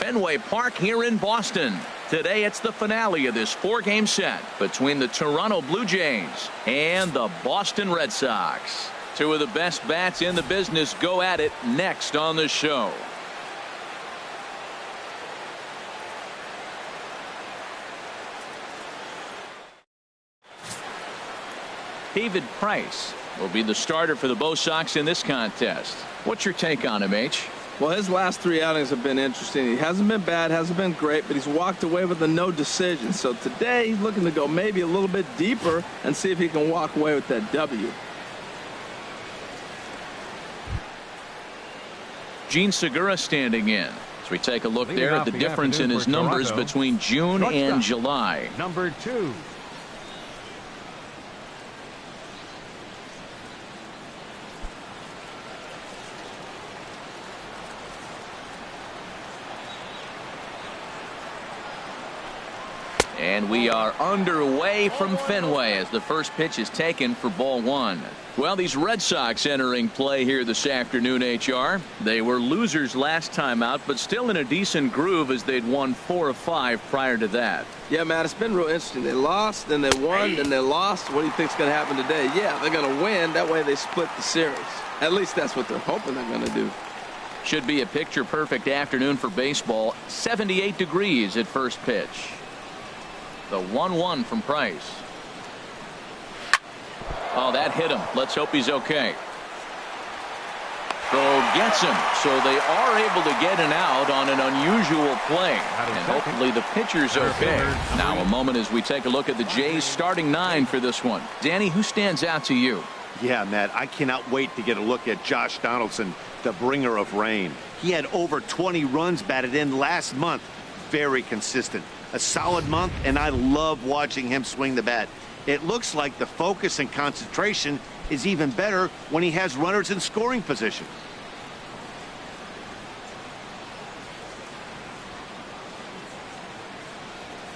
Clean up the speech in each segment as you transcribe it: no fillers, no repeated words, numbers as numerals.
Fenway Park here in Boston. Today it's the finale of this 4-game set between the Toronto Blue Jays and the Boston Red Sox. Two of the best bats in the business go at it next on the show. David Price will be the starter for the Bo Sox in this contest. What's your take on him, H? Well, his last 3 outings have been interesting. He hasn't been bad, hasn't been great, but he's walked away with a no decision. So today he's looking to go maybe a little bit deeper and see if he can walk away with that W. Gene Segura standing in. As we take a look there at the difference in his numbers between June and July. Number 2. And we are underway from Fenway as the first pitch is taken for ball 1. Well, these Red Sox entering play here this afternoon, HR. They were losers last time out, but still in a decent groove as they'd won 4 of 5 prior to that. Yeah, Matt, it's been real interesting. They lost, then they won, then they lost. What do you think's going to happen today? Yeah, they're going to win. That way they split the series. At least that's what they're hoping they're going to do. Should be a picture-perfect afternoon for baseball. 78 degrees at first pitch. The 1-1 from Price. Oh, that hit him. Let's hope he's okay. Throw gets him. So they are able to get an out on an unusual play. And hopefully the pitcher's okay. Now a moment as we take a look at the Jays starting 9 for this one. Danny, who stands out to you? Yeah, Matt, I cannot wait to get a look at Josh Donaldson, the bringer of rain. He had over 20 runs batted in last month. Very consistent. A solid month, and I love watching him swing the bat. It looks like the focus and concentration is even better when he has runners in scoring position.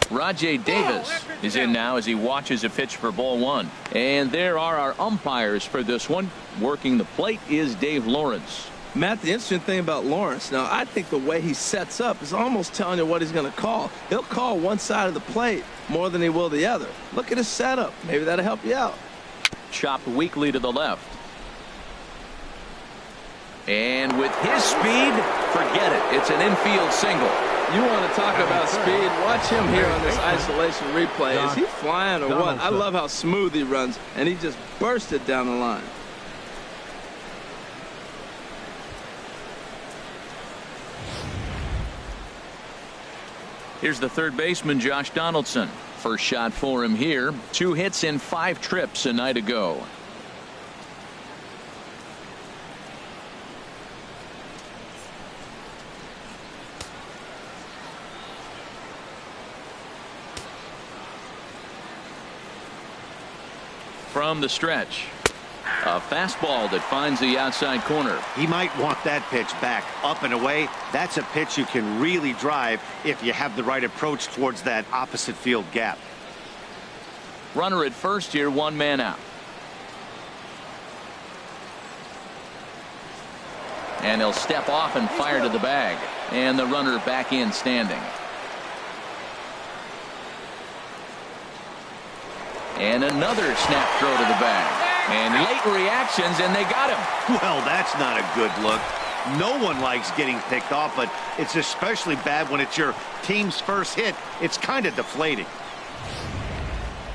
Rajay Davis is in now as he watches a pitch for ball 1. And there are our umpires for this one. Working the plate is Dave Lawrence. Matt, the interesting thing about Lawrence, now I think the way he sets up is almost telling you what he's going to call. He'll call one side of the plate more than he will the other. Look at his setup. Maybe that'll help you out. Chopped weakly to the left. And with his speed, forget it. It's an infield single. You want to talk about speed? Watch him here on this isolation replay. Is he flying or what? I love how smooth he runs, and he just bursted down the line. Here's the third baseman, Josh Donaldson. First shot for him here. 2 hits in 5 trips a night ago. From the stretch. A fastball that finds the outside corner. He might want that pitch back up and away. That's a pitch you can really drive if you have the right approach towards that opposite field gap. Runner at first here, 1 man out. And he'll step off and fire to the bag. And the runner back in standing. And another snap throw to the bag. And late reactions, and they got him. Well, that's not a good look. No one likes getting picked off, but it's especially bad when it's your team's first hit. It's kind of deflating.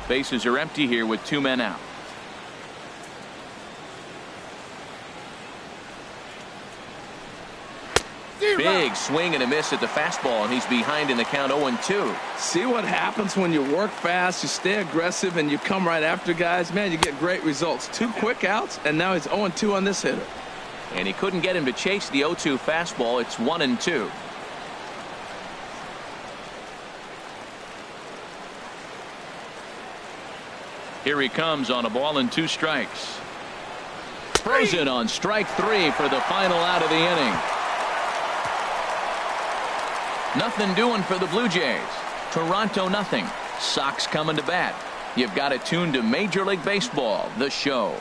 Bases are empty here with 2 men out. Big swing and a miss at the fastball, and he's behind in the count 0-2. See what happens when you work fast, you stay aggressive, and you come right after guys? Man, you get great results. 2 quick outs, and now he's 0-2 on this hitter. And he couldn't get him to chase the 0-2 fastball. It's 1-2. Here he comes on a ball and 2 strikes. Frozen on strike 3 for the final out of the inning. Nothing doing for the Blue Jays. Toronto nothing. Sox coming to bat. You've got it tuned to Major League Baseball, the show.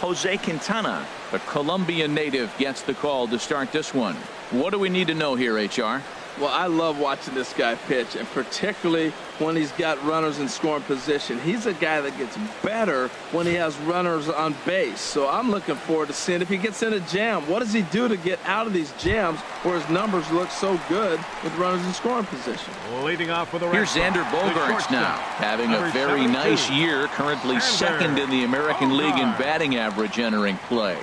Jose Quintana, a Colombian native, gets the call to start this one. What do we need to know here, HR? Well, I love watching this guy pitch, and particularly when he's got runners in scoring position. He's a guy that gets better when he has runners on base. So I'm looking forward to seeing if he gets in a jam. What does he do to get out of these jams where his numbers look so good with runners in scoring position? Leading off with a Here's Xander Bogaerts now, having a very nice year, currently second in the American League in batting average entering play.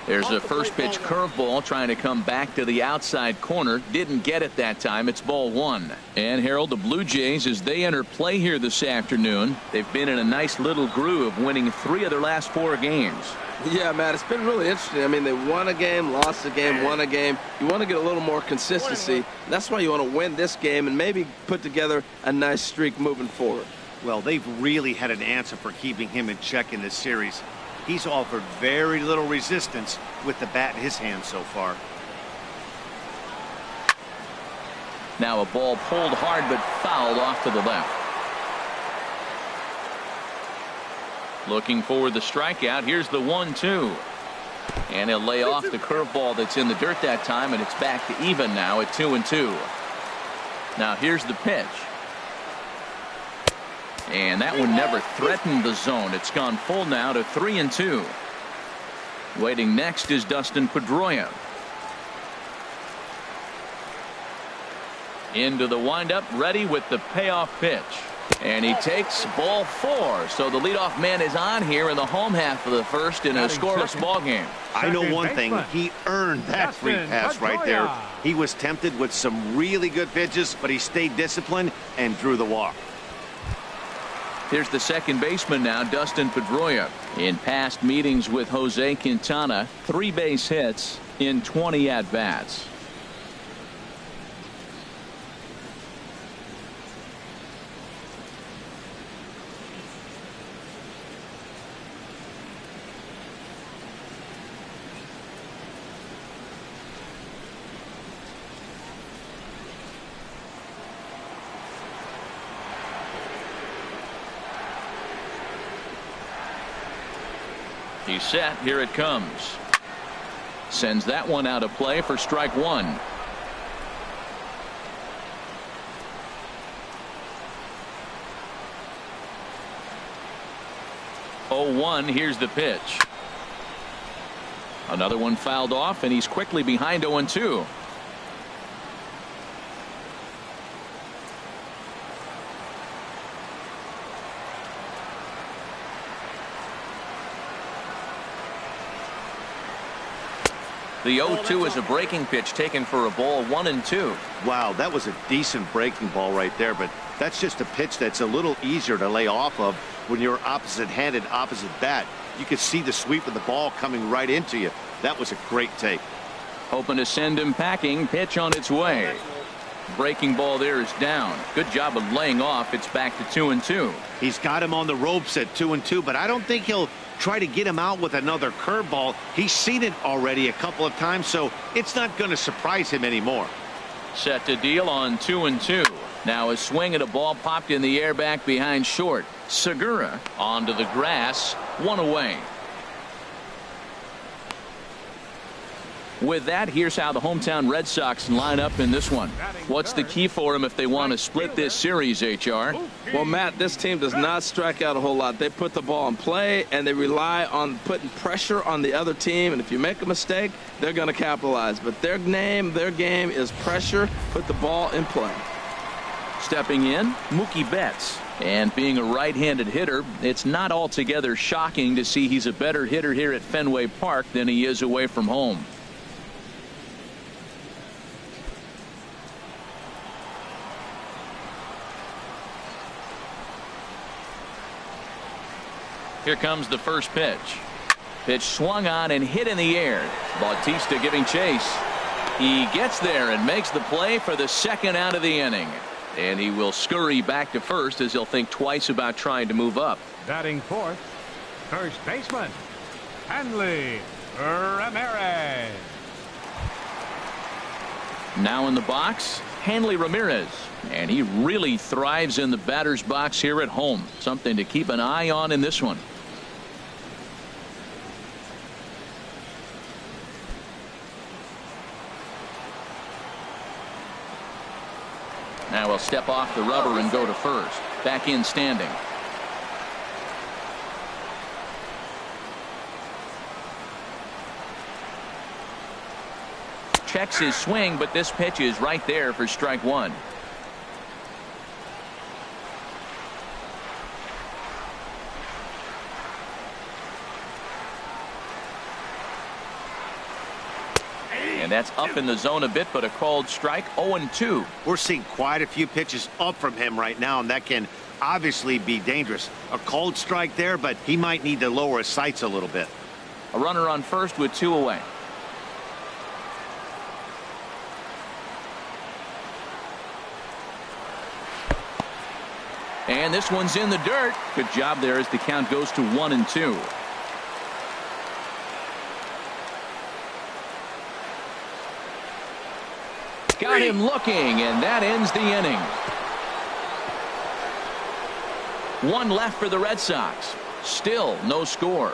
There's a first pitch curveball trying to come back to the outside corner. Didn't get it that time. It's ball one. And Harold, the Blue Jays, as they enter play here this afternoon, they've been in a nice little groove, winning 3 of their last 4 games. Yeah, Matt, it's been really interesting. I mean, they won a game, lost a game, won a game. You want to get a little more consistency. That's why you want to win this game and maybe put together a nice streak moving forward. Well, they've really had an answer for keeping him in check in this series. He's offered very little resistance with the bat in his hand so far. Now a ball pulled hard but fouled off to the left. Looking for the strikeout. Here's the 1-2. And he'll lay off the curveball that's in the dirt that time, and it's back to even now at 2-2. Now here's the pitch. And that one never threatened the zone. It's gone full now to 3-2. Waiting next is Dustin Pedroia. Into the windup, ready with the payoff pitch. And he takes ball 4. So the leadoff man is on here in the home half of the first in a scoreless ball game. I know one thing. He earned that free pass right there. He was tempted with some really good pitches, but he stayed disciplined and drew the walk. Here's the second baseman now, Dustin Pedroia. In past meetings with Jose Quintana, 3 base hits in 20 at-bats. He's set. Here it comes. Sends that one out of play for strike 1. Oh, 1. Here's the pitch. Another one fouled off, and he's quickly behind 0-2. The 0-2 is a breaking pitch taken for a ball 1-2. Wow, that was a decent breaking ball right there, but that's just a pitch that's a little easier to lay off of when you're opposite-handed, opposite bat. You could see the sweep of the ball coming right into you. That was a great take. Hoping to send him packing. Pitch on its way. Breaking ball there is down. Good job of laying off. It's back to 2-2. He's got him on the ropes at 2-2, but I don't think he'll try to get him out with another curveball. He's seen it already a couple of times, so it's not going to surprise him anymore. Set to deal on 2-2. Now a swing at a ball popped in the air back behind short. Segura onto the grass. 1 away. With that, here's how the hometown Red Sox line up in this one. What's the key for them if they want to split this series, HR? Well, Matt, this team does not strike out a whole lot. They put the ball in play, and they rely on putting pressure on the other team. And if you make a mistake, they're going to capitalize. But their game is pressure, put the ball in play. Stepping in, Mookie Betts. And being a right-handed hitter, it's not altogether shocking to see he's a better hitter here at Fenway Park than he is away from home. Here comes the first pitch. Pitch swung on and hit in the air. Bautista giving chase. He gets there and makes the play for the second out of the inning. And he will scurry back to first as he'll think twice about trying to move up. Batting fourth, first baseman, Hanley Ramirez. Now in the box, Hanley Ramirez. And he really thrives in the batter's box here at home. Something to keep an eye on in this one. Now we'll step off the rubber and go to first. Back in standing. Checks his swing, but this pitch is right there for strike one. And that's up in the zone a bit, but a called strike. 0-2. We're seeing quite a few pitches up from him right now, and that can obviously be dangerous. A called strike there, but he might need to lower his sights a little bit. A runner on first with 2 away. And this one's in the dirt. Good job there as the count goes to 1-2. Got him looking, and that ends the inning. 1 left for the Red Sox. Still no score.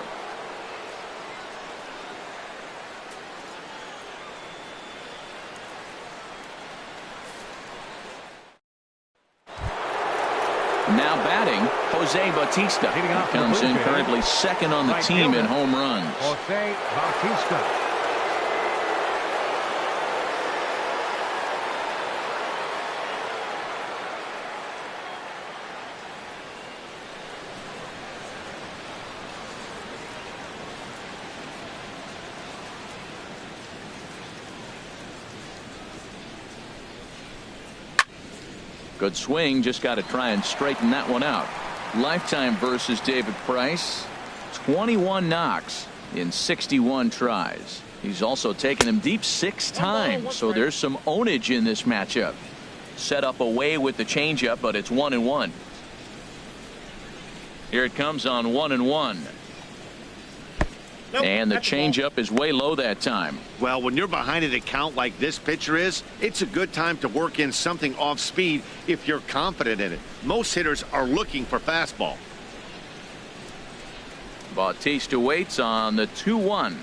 Now batting, Jose Bautista. Comes in currently second on the team in home runs. Jose Bautista. Good swing, just got to try and straighten that one out. Lifetime versus David Price. 21 knocks in 61 tries. He's also taken him deep 6 times, so there's some ownage in this matchup. Set up away with the changeup, but it's 1-1. Here it comes on 1-1. Nope, and the changeup is way low that time. Well, when you're behind an account like this pitcher is, it's a good time to work in something off speed if you're confident in it. Most hitters are looking for fastball. Bautista waits on the 2-1.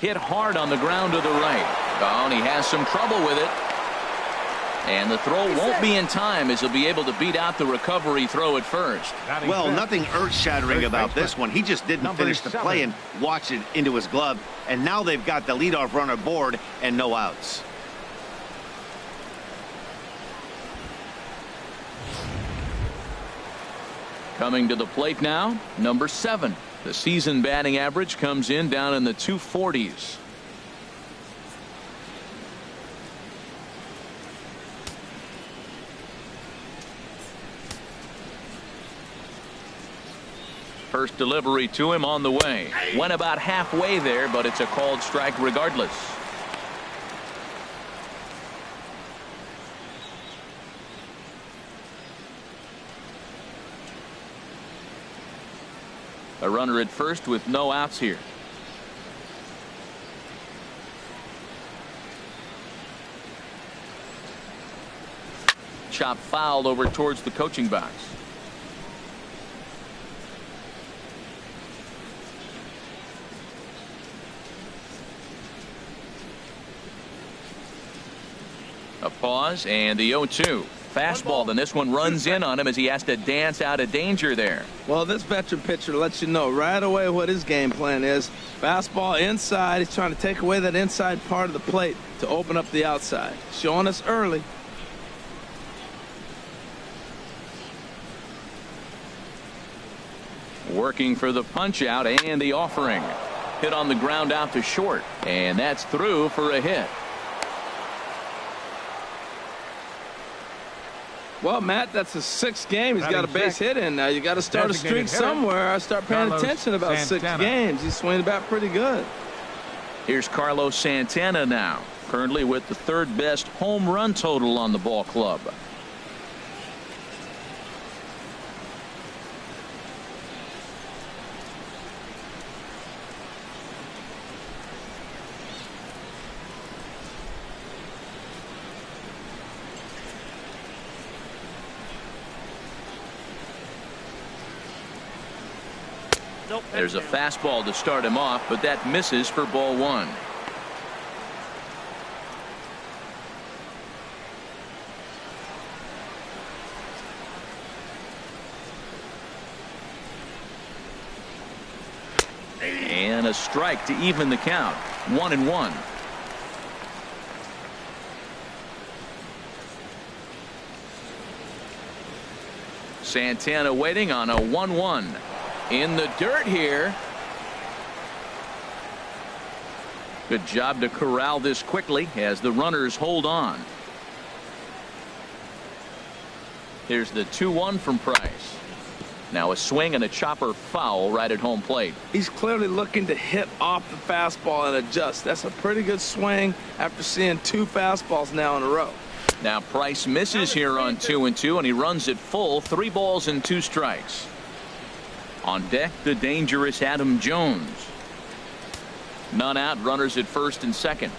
Hit hard on the ground to the right. Oh, and he has some trouble with it. And the throw won't be in time as he'll be able to beat out the recovery throw at first. Well, nothing earth-shattering about this one. He just didn't finish the play and watched it into his glove. And now they've got the leadoff runner aboard and no outs. Coming to the plate now, number 7. The season batting average comes in down in the 240s. First delivery to him on the way. Went about halfway there, but it's a called strike regardless. A runner at first with no outs here. Chop fouled over towards the coaching box. A pause and the 0-2. Fastball, then this one runs in on him as he has to dance out of danger there. Well, this veteran pitcher lets you know right away what his game plan is. Fastball inside. He's trying to take away that inside part of the plate to open up the outside. Showing us early. Working for the punch out and the offering. Hit on the ground out to short. And that's through for a hit. Well, Matt, that's his 6th game. He's got a base hit in now. You got to start a streak somewhere. I start paying attention about 6 games. He's swinging the bat pretty good. Here's Carlos Santana now, currently with the 3rd best home run total on the ball club. There's a fastball to start him off, but that misses for ball one. And a strike to even the count. 1-1. Santana waiting on a 1-1. In the dirt here. Good job to corral this quickly as the runners hold on. Here's the 2-1 from Price. Now a swing and a chopper foul right at home plate. He's clearly looking to hit off the fastball and adjust. That's a pretty good swing after seeing 2 fastballs now in a row. Now Price misses here on 2-2, and he runs it full. 3 balls and 2 strikes. On deck, the dangerous Adam Jones. None out, runners at first and second.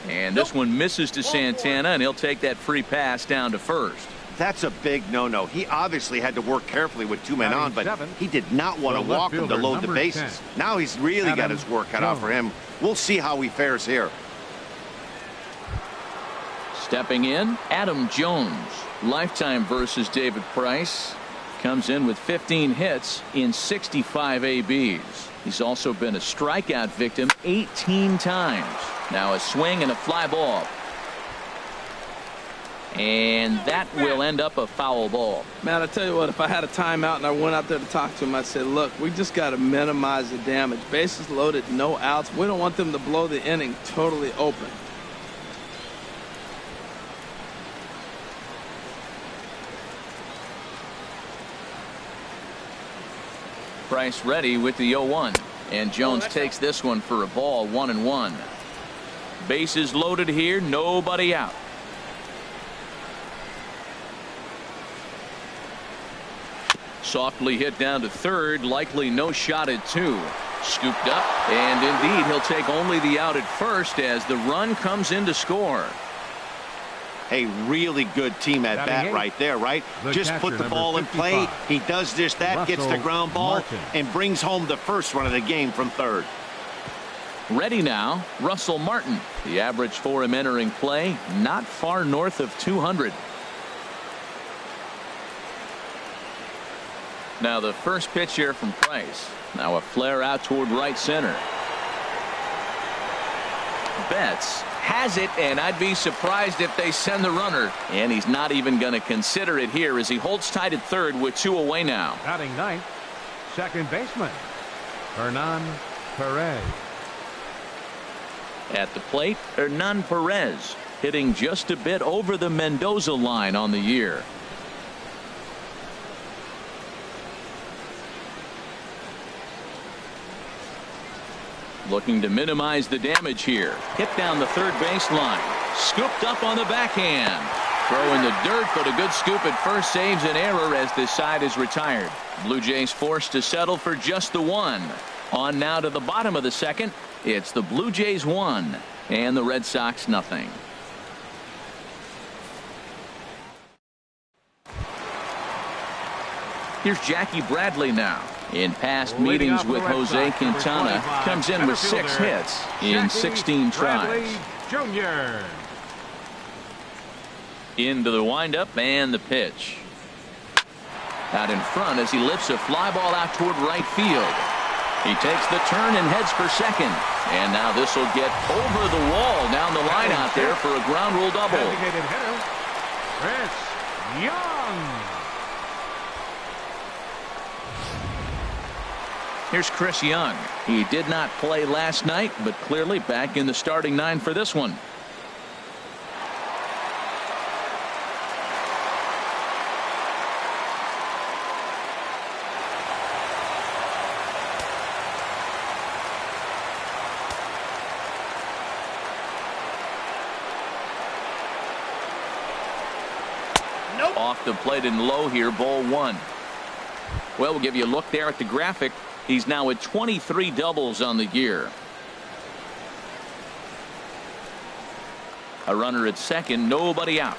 And this one misses to Santana, and he'll take that free pass down to first. That's a big no-no. He obviously had to work carefully with 2 men on, but he did not want to walk him to load the bases. Now he's really got his work cut out for him. We'll see how he fares here. Stepping in, Adam Jones. Lifetime versus David Price. Comes in with 15 hits in 65 ABs. He's also been a strikeout victim 18 times. Now a swing and a fly ball. And that will end up a foul ball. Man, I tell you what, if I had a timeout and I went out there to talk to him, I'd say, look, we just got to minimize the damage. Bases loaded, no outs. We don't want them to blow the inning totally open. Price ready with the 0-1. And Jones takes this one for a ball. 1-1. Bases loaded here, nobody out. Softly hit down to third, likely no shot at 2. Scooped up, and indeed he'll take only the out at first as the run comes in to score. A really good team at bat right there, right? Just put the ball in play. He does just that, gets the ground ball, and brings home the first run of the game from third. Ready now, Russell Martin. The average for him entering play, not far north of 200. Now the first pitch here from Price. Now a flare out toward right center. Betts has it, and I'd be surprised if they send the runner. And he's not even going to consider it here as he holds tight at third with 2 away now. Batting ninth, second baseman, Hernan Perez. At the plate, Hernan Perez hitting just a bit over the Mendoza line on the year. Looking to minimize the damage here. Hit down the third baseline. Scooped up on the backhand. Throw in the dirt, but a good scoop at first saves an error as this side is retired. Blue Jays forced to settle for just the 1. On now to the bottom of the second. It's the Blue Jays 1 and the Red Sox nothing. Here's Jackie Bradley now. In past meetings with Jose Quintana, comes in with 6 hits in 16 tries. Jr. Into the windup and the pitch. Out in front as he lifts a fly ball out toward right field. He takes the turn and heads for second. And now this will get over the wall down the line out there for a ground rule double. Designated hitter, Chris Young. Here's Chris Young. He did not play last night, but clearly back in the starting 9 for this one. Off the plate and low here, ball 1. Well, we'll give you a look there at the graphic. He's now at 23 doubles on the year. A runner at second, nobody out.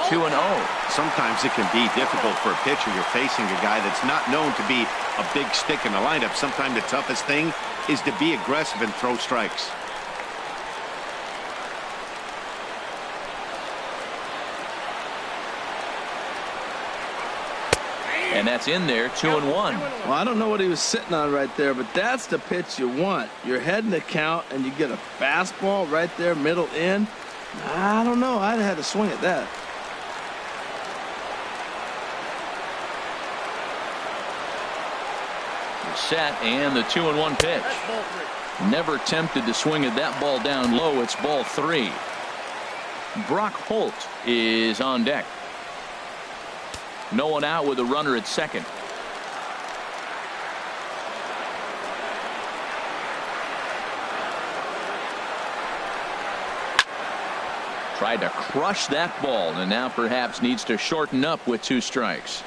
2-0. Sometimes it can be difficult for a pitcher. You're facing a guy that's not known to be a big stick in the lineup. Sometimes the toughest thing is to be aggressive and throw strikes. And that's in there, 2-1. Well, I don't know what he was sitting on right there, but that's the pitch you want. You're heading the count, and you get a fastball right there, middle in. I don't know. I'd have had to swing at that. Set, and the 2-1 pitch. Never tempted to swing at that ball down low. It's ball 3. Brock Holt is on deck. No one out with a runner at second. Tried to crush that ball, and now perhaps needs to shorten up with 2 strikes.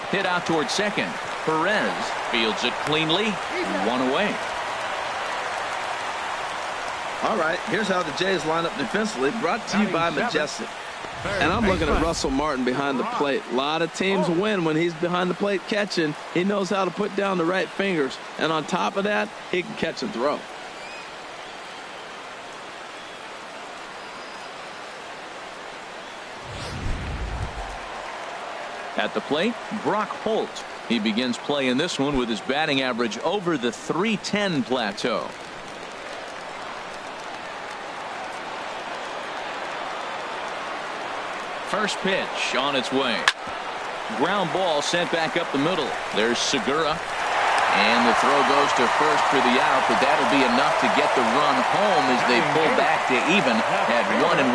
Hit out towards second. Perez fields it cleanly. 1 away. All right, here's how the Jays line up defensively, brought to you by Majestic. And I'm looking at Russell Martin behind the plate. A lot of teams win when he's behind the plate catching. He knows how to put down the right fingers. And on top of that, he can catch and throw. At the plate, Brock Holt. He begins play in this one with his batting average over the .310 plateau. First pitch on its way. Ground ball sent back up the middle. There's Segura. And the throw goes to first for the out, but that'll be enough to get the run home as they pull back to even at 1-1.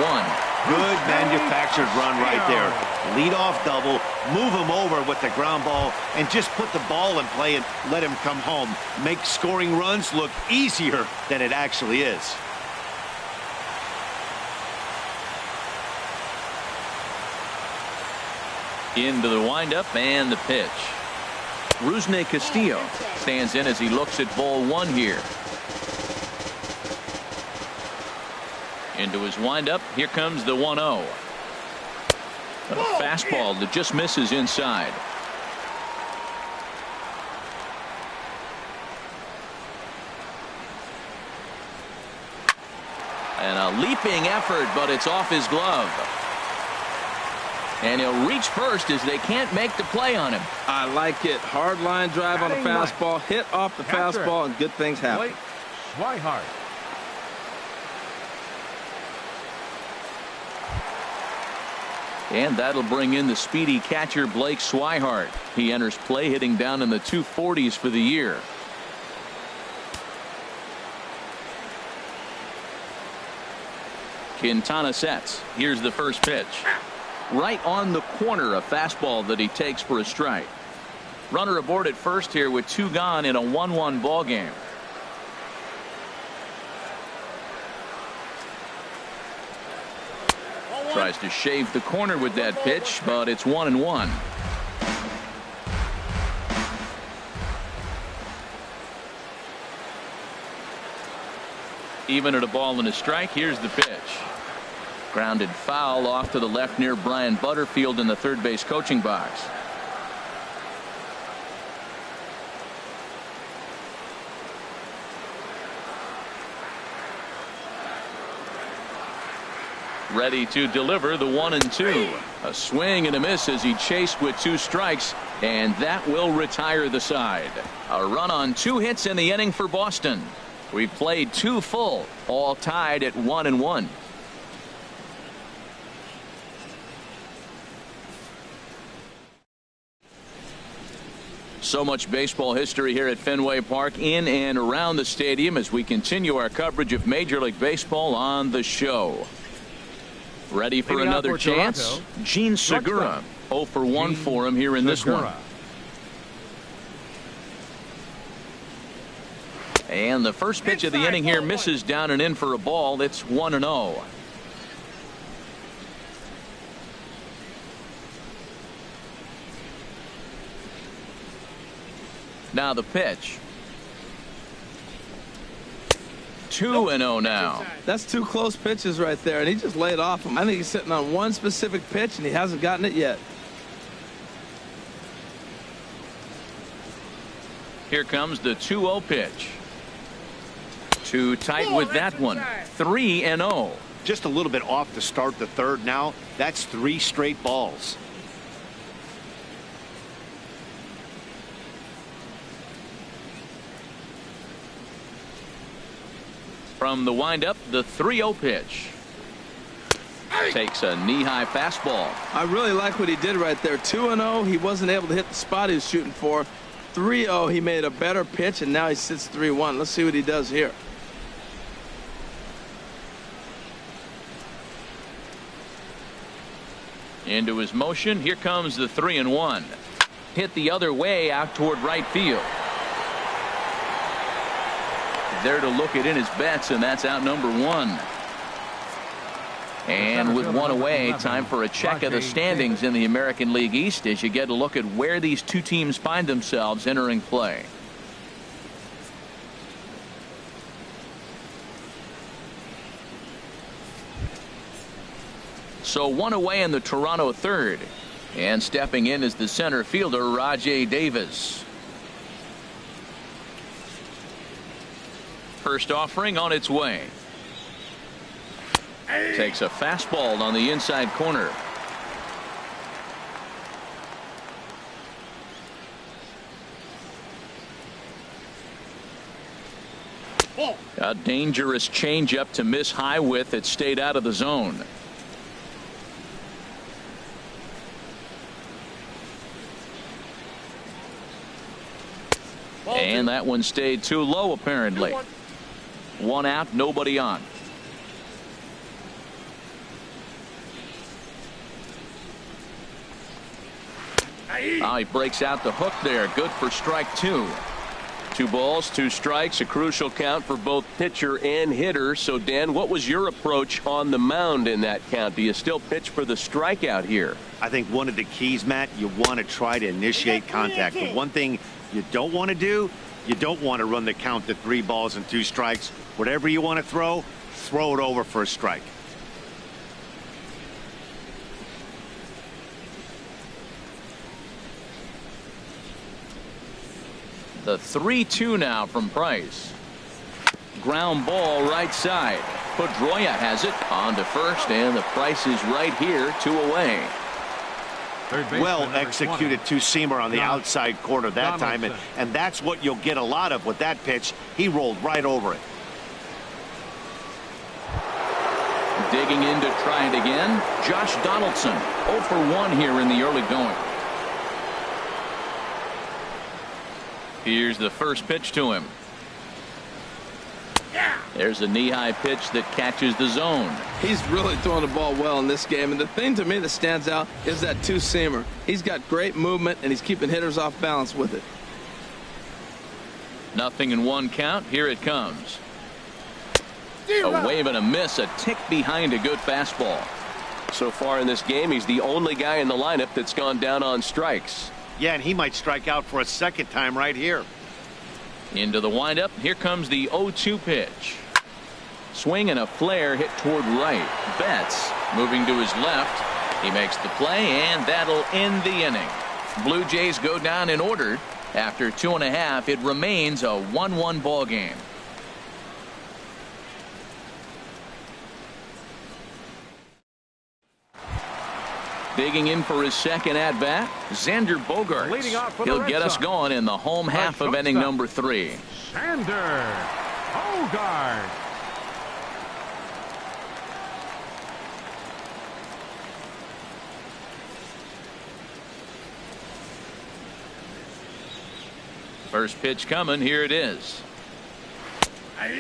Good manufactured run right there. Lead off double, move him over with the ground ball, and just put the ball in play and let him come home. Make scoring runs look easier than it actually is. Into the windup and the pitch. Rusney Castillo stands in as he looks at ball 1 here. Into his windup. Here comes the 1-0. A fastball that just misses inside. And a leaping effort, but it's off his glove. And he'll reach first as they can't make the play on him. I like it. Hard line drive on the fastball, hit off the fastball, and good things happen. Swihart. And that'll bring in the speedy catcher Blake Swihart. He enters play hitting down in the 240s for the year. Quintana sets. Here's the first pitch. Right on the corner, a fastball that he takes for a strike. Runner aboard at first here with 2 gone in a 1-1 ball game. Tries to shave the corner with that pitch, but it's 1-1. Even at a ball and a strike. Here's the pitch. Grounded foul off to the left near Brian Butterfield in the third base coaching box. Ready to deliver the 1-2. A swing and a miss as he chased with 2 strikes, and that will retire the side. A run on 2 hits in the inning for Boston. We've played 2 full, all tied at 1-1. So much baseball history here at Fenway Park, in and around the stadium, as we continue our coverage of Major League Baseball on the show. Ready for another chance? Gene Segura. 0 for 1 for him here in this one. And the first pitch of the inning here misses down and in for a ball. It's 1-0. Now the pitch. 2-0 now. That's two close pitches right there, and he just laid off him. I think he's sitting on one specific pitch, and he hasn't gotten it yet. Here comes the 2-0 pitch. Too tight with that one. 3-0. Just a little bit off to start the third now. That's 3 straight balls. From the windup, the 3-0 pitch. Takes a knee-high fastball. I really like what he did right there. 2-0, he wasn't able to hit the spot he was shooting for. 3-0, he made a better pitch, and now he sits 3-1. Let's see what he does here. Into his motion. Here comes the 3-1. Hit the other way out toward right field. There to look it in his bets, and that's out number 1. And with one away, time for a check of the standings in the American League East as you get a look at where these two teams find themselves entering play. So one away in the Toronto third. And stepping in is the center fielder, Rajay Davis. First offering on its way. Takes a fastball on the inside corner. A dangerous changeup to miss high with. It stayed out of the zone. And that one stayed too low, apparently. One out, nobody on. Oh, he breaks out the hook there. Good for strike 2. 2 balls, 2 strikes, a crucial count for both pitcher and hitter. So, Dan, what was your approach on the mound in that count? Do you still pitch for the strikeout here? I think one of the keys, Matt, you want to try to initiate contact. The one thing you don't want to do, you don't want to run the count to 3 balls and 2 strikes. Whatever you want to throw it over for a strike. The 3-2 now from Price. Ground ball right side. Pedroia has it on to first, and the Price is right here, 2 away. Well executed 2-seamer on the outside corner that time, and that's what you'll get a lot of with that pitch. He rolled right over it. Digging in to try it again, Josh Donaldson. 0 for 1 here in the early going. Here's the first pitch to him. There's a knee-high pitch that catches the zone. He's really throwing the ball well in this game, and the thing to me that stands out is that 2-seamer. He's got great movement, and he's keeping hitters off balance with it. 0-1 count. Here it comes. A wave and a miss, a tick behind a good fastball. So far in this game, he's the only guy in the lineup that's gone down on strikes. Yeah, and he might strike out for a second time right here. Into the windup. Here comes the 0-2 pitch. Swing and a flare hit toward right. Betts moving to his left. He makes the play, and that'll end the inning. Blue Jays go down in order. After 2.5, it remains a 1-1 ball game. Digging in for his second at-bat, Xander Bogaerts. He'll get us going in the home half of inning number 3. Xander Bogaerts. First pitch coming. Here it is.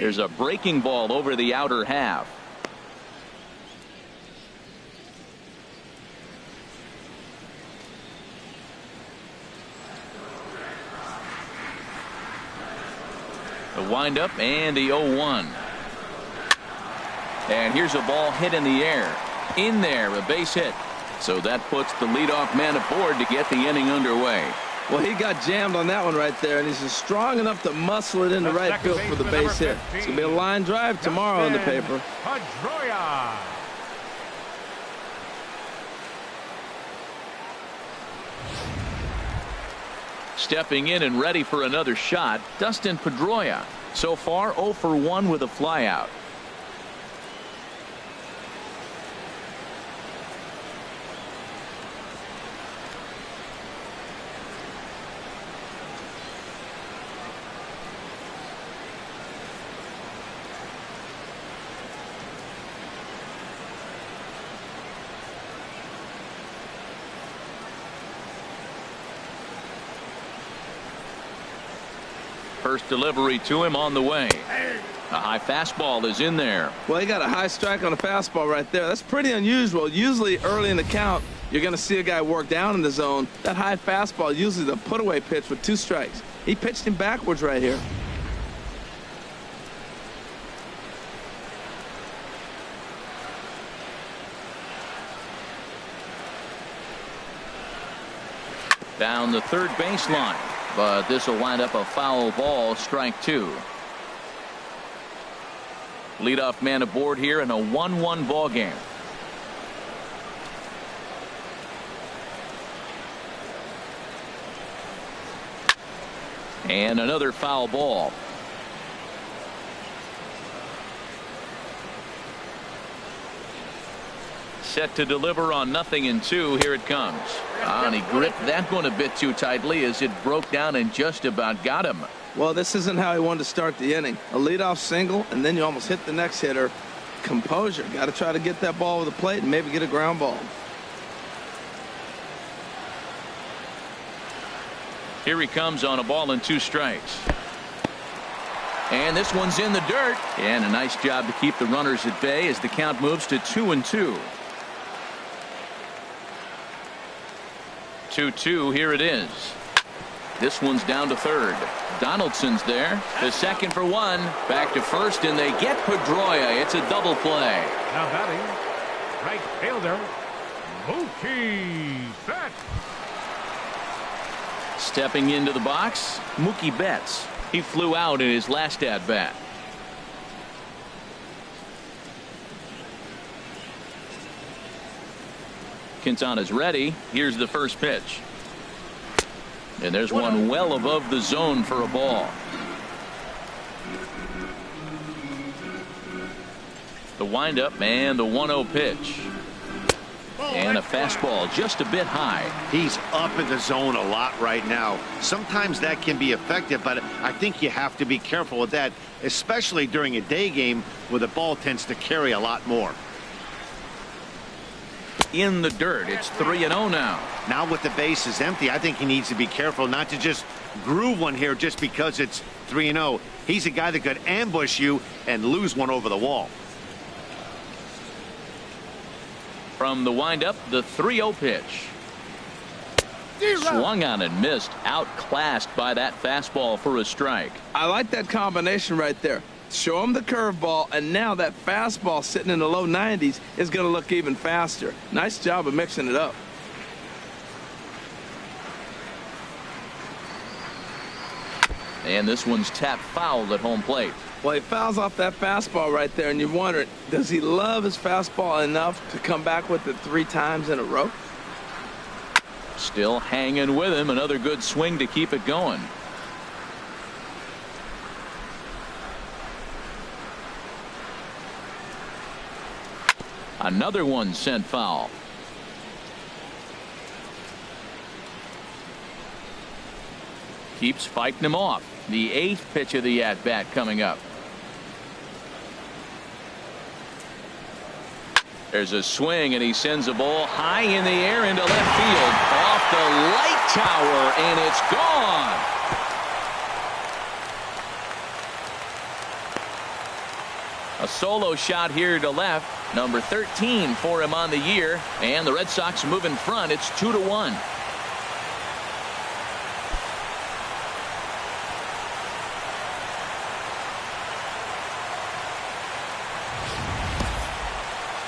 There's a breaking ball over the outer half. The windup and the 0-1. And here's a ball hit in the air. In there, a base hit. So that puts the leadoff man aboard to get the inning underway. Well, he got jammed on that one right there, and he's just strong enough to muscle it into right field for the base hit. It's going to be a line drive tomorrow in the paper. Pedroia. Stepping in and ready for another shot, Dustin Pedroia. So far, 0 for 1 with a flyout. First delivery to him on the way. A high fastball is in there. Well, he got a high strike on a fastball right there. That's pretty unusual. Usually early in the count, you're going to see a guy work down in the zone. That high fastball, usually the put-away pitch with 2 strikes. He pitched him backwards right here. Down the third baseline. But this will wind up a foul ball, strike 2. Leadoff man aboard here in a 1-1 ball game. And another foul ball. Set to deliver on 0-2. Here it comes. And he gripped that one a bit too tightly as it broke down and just about got him. Well, this isn't how he wanted to start the inning. A leadoff single, and then you almost hit the next hitter. Composure. Got to try to get that ball with the plate and maybe get a ground ball. Here he comes on a ball and 2 strikes. And this one's in the dirt. And a nice job to keep the runners at bay as the count moves to 2-2. 2-2. Here it is. This one's down to third. Donaldson's there. The second for 1. Back to first, and they get Pedroia. It's a double play. Now batting, right fielder, Mookie Betts. Stepping into the box, Mookie Betts. He flew out in his last at bat. Quintana's ready. Here's the first pitch. And there's one well above the zone for a ball. The windup and the 1-0 pitch. And a fastball just a bit high. He's up in the zone a lot right now. Sometimes that can be effective, but I think you have to be careful with that, especially during a day game where the ball tends to carry a lot more. In the dirt. It's 3-0 now. Now with the bases empty, I think he needs to be careful not to just groove one here just because it's 3-0. He's a guy that could ambush you and lose one over the wall. From the windup, the 3-0 pitch. Swung on and missed. Outclassed by that fastball for a strike. I like that combination right there. Show him the curveball, and now that fastball sitting in the low 90s is going to look even faster. Nice job of mixing it up. And this one's tapped foul at home plate. Well, he fouls off that fastball right there, and you're wondering, does he love his fastball enough to come back with it 3 times in a row? Still hanging with him. Another good swing to keep it going. Another one sent foul. Keeps fighting him off. The 8th pitch of the at-bat coming up. There's a swing, and he sends a ball high in the air into left field. Off the light tower, and it's gone. A solo shot here to left. Number 13 for him on the year. And the Red Sox move in front. It's 2-1.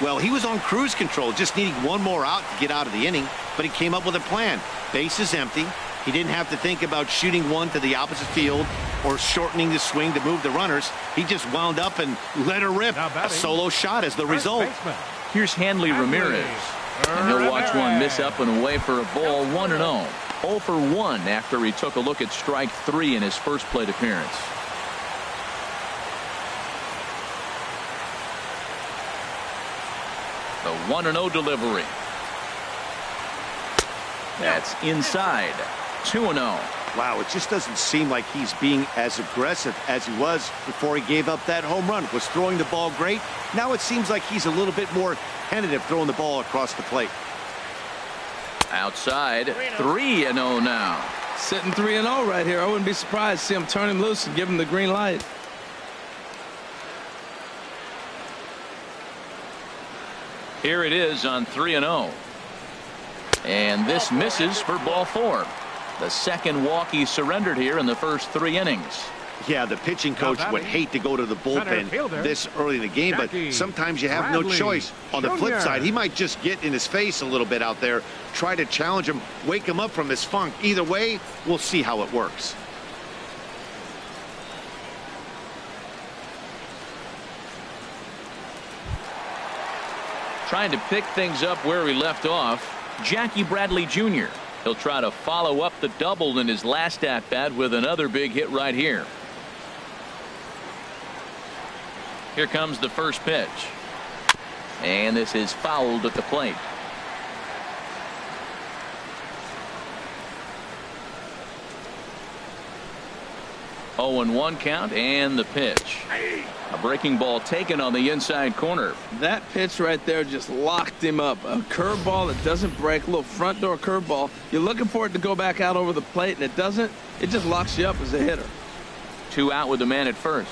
Well, he was on cruise control, just needing one more out to get out of the inning, but he came up with a plan. Base is empty, He didn't have to think about shooting one to the opposite field or shortening the swing to move the runners. He just wound up and let her rip. A solo shot as the result. Here's Hanley Ramirez. And he'll watch one miss up and away for a ball, 1-0. 0 for 1 after he took a look at strike 3 in his first plate appearance. The 1-0 delivery. That's inside. 2-0. Wow, it just doesn't seem like he's being as aggressive as he was before he gave up that home run. Was throwing the ball great. Now it seems like he's a little bit more tentative throwing the ball across the plate. Outside, 3-0 now. Sitting 3-0 right here. I wouldn't be surprised to see him turn him loose and give him the green light. Here it is on 3-0. And this misses for ball 4. The second walk he surrendered here in the first 3 innings. Yeah, the pitching coach would hate to go to the bullpen this early in the game, but sometimes you have no choice. On the flip side, he might just get in his face a little bit out there, try to challenge him, wake him up from his funk. Either way, we'll see how it works. Trying to pick things up where he left off, Jackie Bradley Jr. He'll try to follow up the double in his last at-bat with another big hit right here. Here comes the first pitch. And this is fouled at the plate. Oh, and 1 count and the pitch. A breaking ball taken on the inside corner. That pitch right there just locked him up. A curveball that doesn't break, a little front door curveball. You're looking for it to go back out over the plate, and it doesn't. It just locks you up as a hitter. 2 out with the man at first.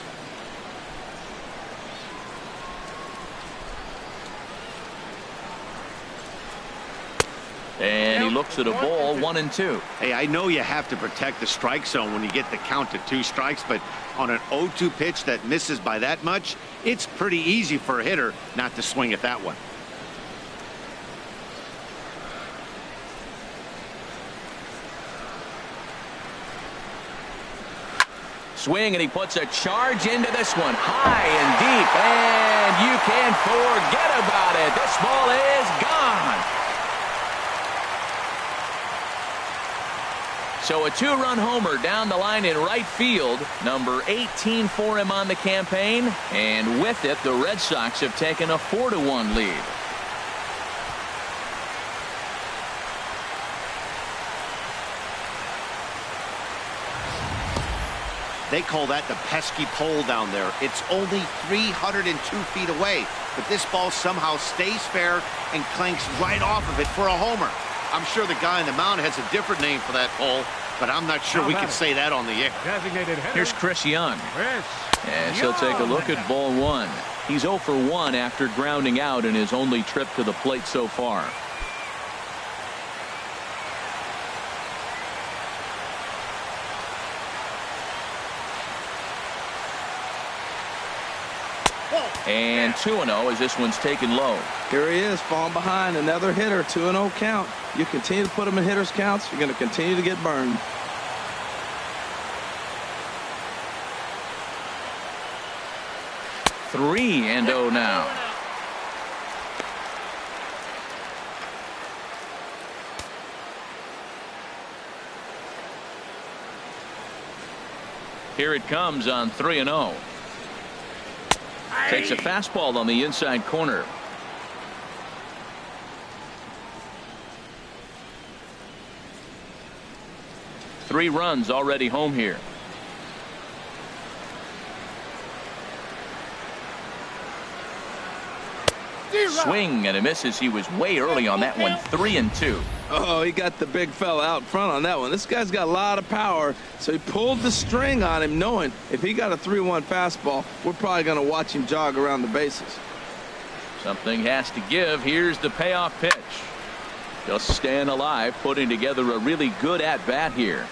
And he looks at a ball, 1-2. Hey, I know you have to protect the strike zone when you get the count to 2 strikes, but on an 0-2 pitch that misses by that much, it's pretty easy for a hitter not to swing at that one. Swing, and he puts a charge into this one, high and deep, and you can forget about it. This ball is gone. So a 2-run homer down the line in right field, number 18 for him on the campaign, and with it the Red Sox have taken a 4-1 lead. They call that the pesky pole down there. It's only 302 feet away, but this ball somehow stays fair and clanks right off of it for a homer. I'm sure the guy on the mound has a different name for that pole, but I'm not sure we can say that on the air. Here's Chris Young. As he'll take a look at ball 1. He's 0 for 1 after grounding out in his only trip to the plate so far. And 2-0 as this one's taken low. Here he is, falling behind, another hitter, 2-0 count. You continue to put him in hitters' counts, you're going to continue to get burned. Three and 0 now. Here it comes on 3-0. Takes a fastball on the inside corner. Three runs already home here. Swing and a misses. He was way early on that one. 3-2. Oh, he got the big fella out front on that one. This guy's got a lot of power, so he pulled the string on him, knowing if he got a 3-1 fastball, we're probably going to watch him jog around the bases. Something has to give. Here's the payoff pitch. Just staying alive, putting together a really good at-bat here.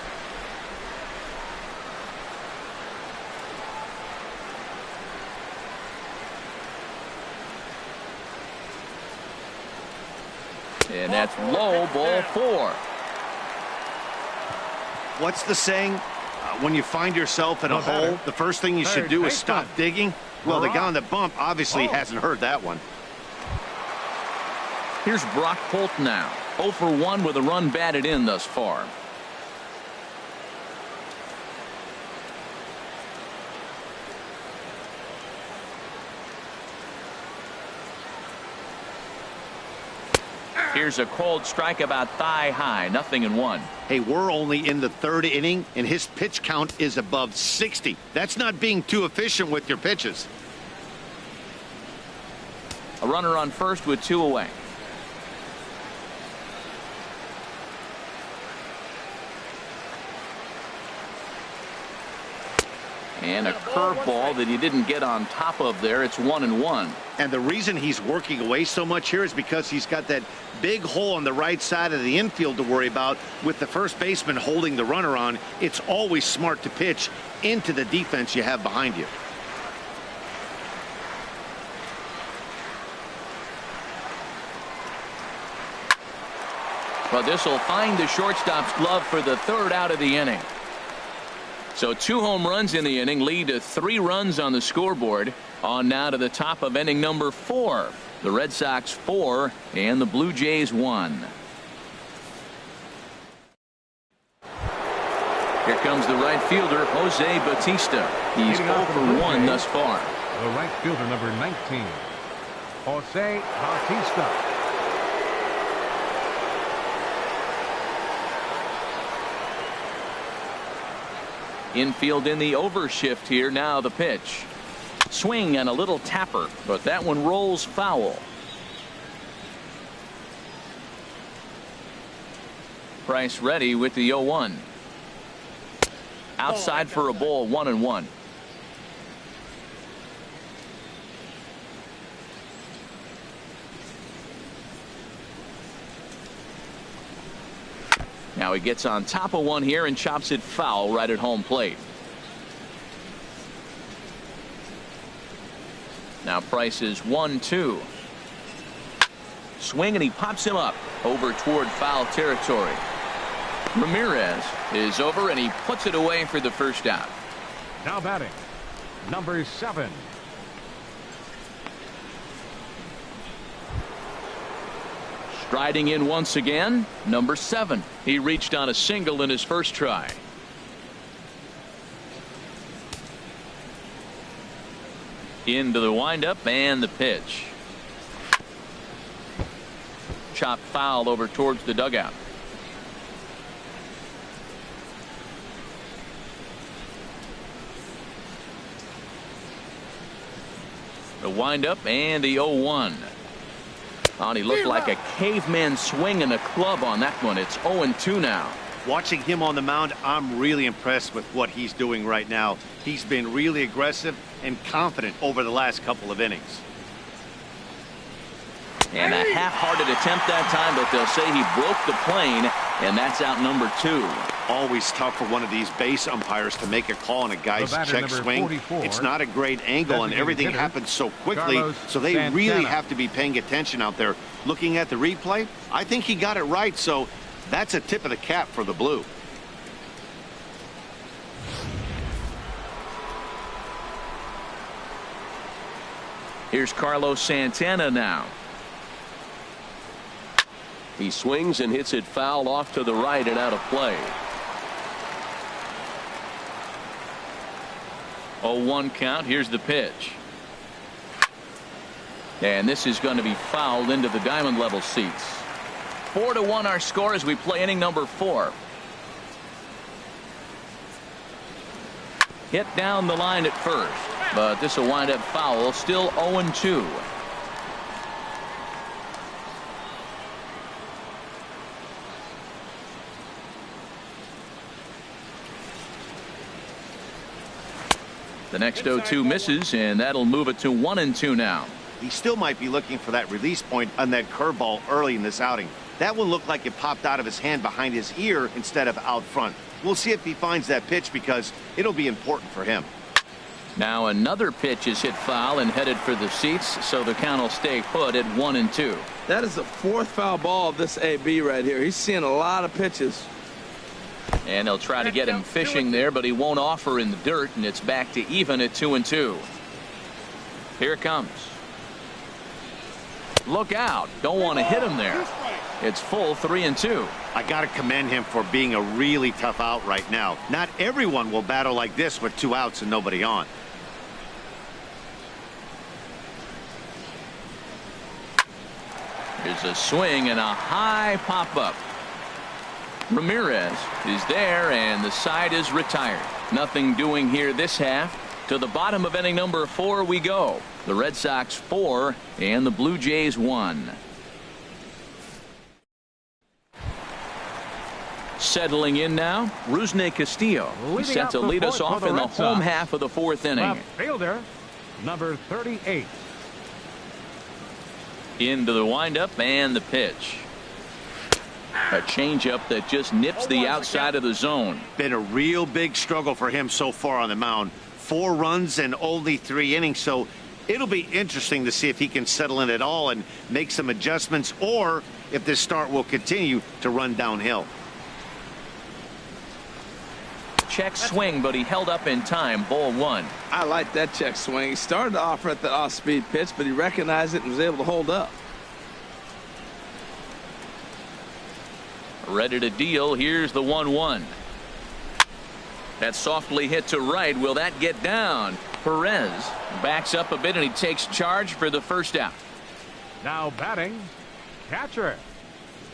And that's low, ball 4. What's the saying? When you find yourself in a hole, the first thing you should do is stop digging. Well, the guy on the bump obviously hasn't heard that one. Here's Brock Holt now. 0 for 1 with a run batted in thus far. Here's a cold strike about thigh high, 0-1. Hey, we're only in the 3rd inning, and his pitch count is above 60. That's not being too efficient with your pitches. A runner on first with 2 away. And a curveball that he didn't get on top of there. It's 1-1. And the reason he's working away so much here is because he's got that big hole on the right side of the infield to worry about. With the first baseman holding the runner on, it's always smart to pitch into the defense you have behind you. Well, this will find the shortstop's glove for the 3rd out of the inning. So 2 home runs in the inning lead to 3 runs on the scoreboard. On now to the top of inning number 4. The Red Sox 4 and the Blue Jays 1. Here comes the right fielder, Jose Bautista. He's 0 for 1 thus far. The right fielder, number 19, Jose Bautista. Infield in the overshift here. Now the pitch. Swing and a little tapper, but that one rolls foul. Price ready with the 0-1. Outside for a ball, 1-1. Now he gets on top of one here and chops it foul right at home plate. Now Price is 1-2. Swing and he pops him up over toward foul territory. Ramirez is over and he puts it away for the first out. Now batting, number 7. Striding in once again, number 7. He reached on a single in his first try. Into the windup and the pitch. Chopped foul over towards the dugout. The windup and the 0-1. Oh, and he looked like a caveman swinging a club on that one. It's 0-2 now. Watching him on the mound, I'm really impressed with what he's doing right now. He's been really aggressive and confident over the last couple of innings. And a half-hearted attempt that time, but they'll say he broke the plane, and that's out number 2. Always tough for one of these base umpires to make a call on a guy's check swing. 44, it's not a great angle, and everything happens so quickly, so they Quintana. really have to be paying attention out there. Looking at the replay, I think he got it right, so that's a tip of the cap for the Blue. Here's Carlos Santana now. He swings and hits it foul off to the right and out of play. 0-1 count. Here's the pitch. And this is going to be fouled into the diamond level seats. 4-1 our score as we play inning number 4. Hit down the line at first, but this will wind up foul. Still 0-2. The next 0-2 misses, and that'll move it to 1-2 now. He still might be looking for that release point on that curveball early in this outing. That one looked like it popped out of his hand behind his ear instead of out front. We'll see if he finds that pitch because it'll be important for him. Now another pitch is hit foul and headed for the seats, so the count will stay put at 1-2. That is the 4th foul ball of this AB right here. He's seeing a lot of pitches. And they'll try to get him fishing there, but he won't offer in the dirt, and it's back to even at 2-2. Here it comes. Look out. Don't want to hit him there. It's full 3-2. I got to commend him for being a really tough out right now. Not everyone will battle like this with 2 outs and nobody on. There's a swing and a high pop-up. Ramirez is there, and the side is retired. Nothing doing here this half. To the bottom of inning number 4 we go. The Red Sox 4 and the Blue Jays 1. Settling in now, Rusney Castillo. He's set to lead us off in the home half of the 4th inning. Left fielder, number 38. Into the windup and the pitch. A changeup that just nips the outside of the zone. Been a real big struggle for him so far on the mound. 4 runs in only 3 innings, so it'll be interesting to see if he can settle in at all and make some adjustments, or if this start will continue to run downhill. Check swing, but he held up in time. Ball 1. I like that check swing. He started to offer at the off-speed pitch, but he recognized it and was able to hold up. Ready to deal. Here's the 1-1. That's softly hit to right. Will that get down? Perez backs up a bit, and he takes charge for the first out. Now batting, catcher,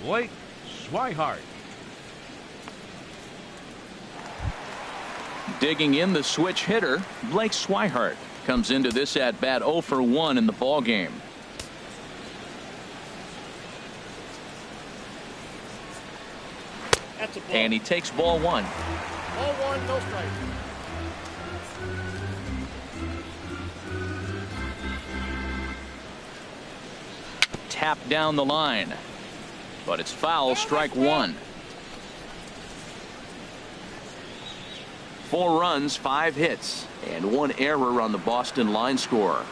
Blake Swihart. Digging in, the switch hitter, Blake Swihart, comes into this at bat 0 for 1 in the ball game. And he takes ball 1. Ball 1, no strike. Tap down the line, but it's foul. Strike 1. 4 runs, 5 hits, and 1 error on the Boston line score.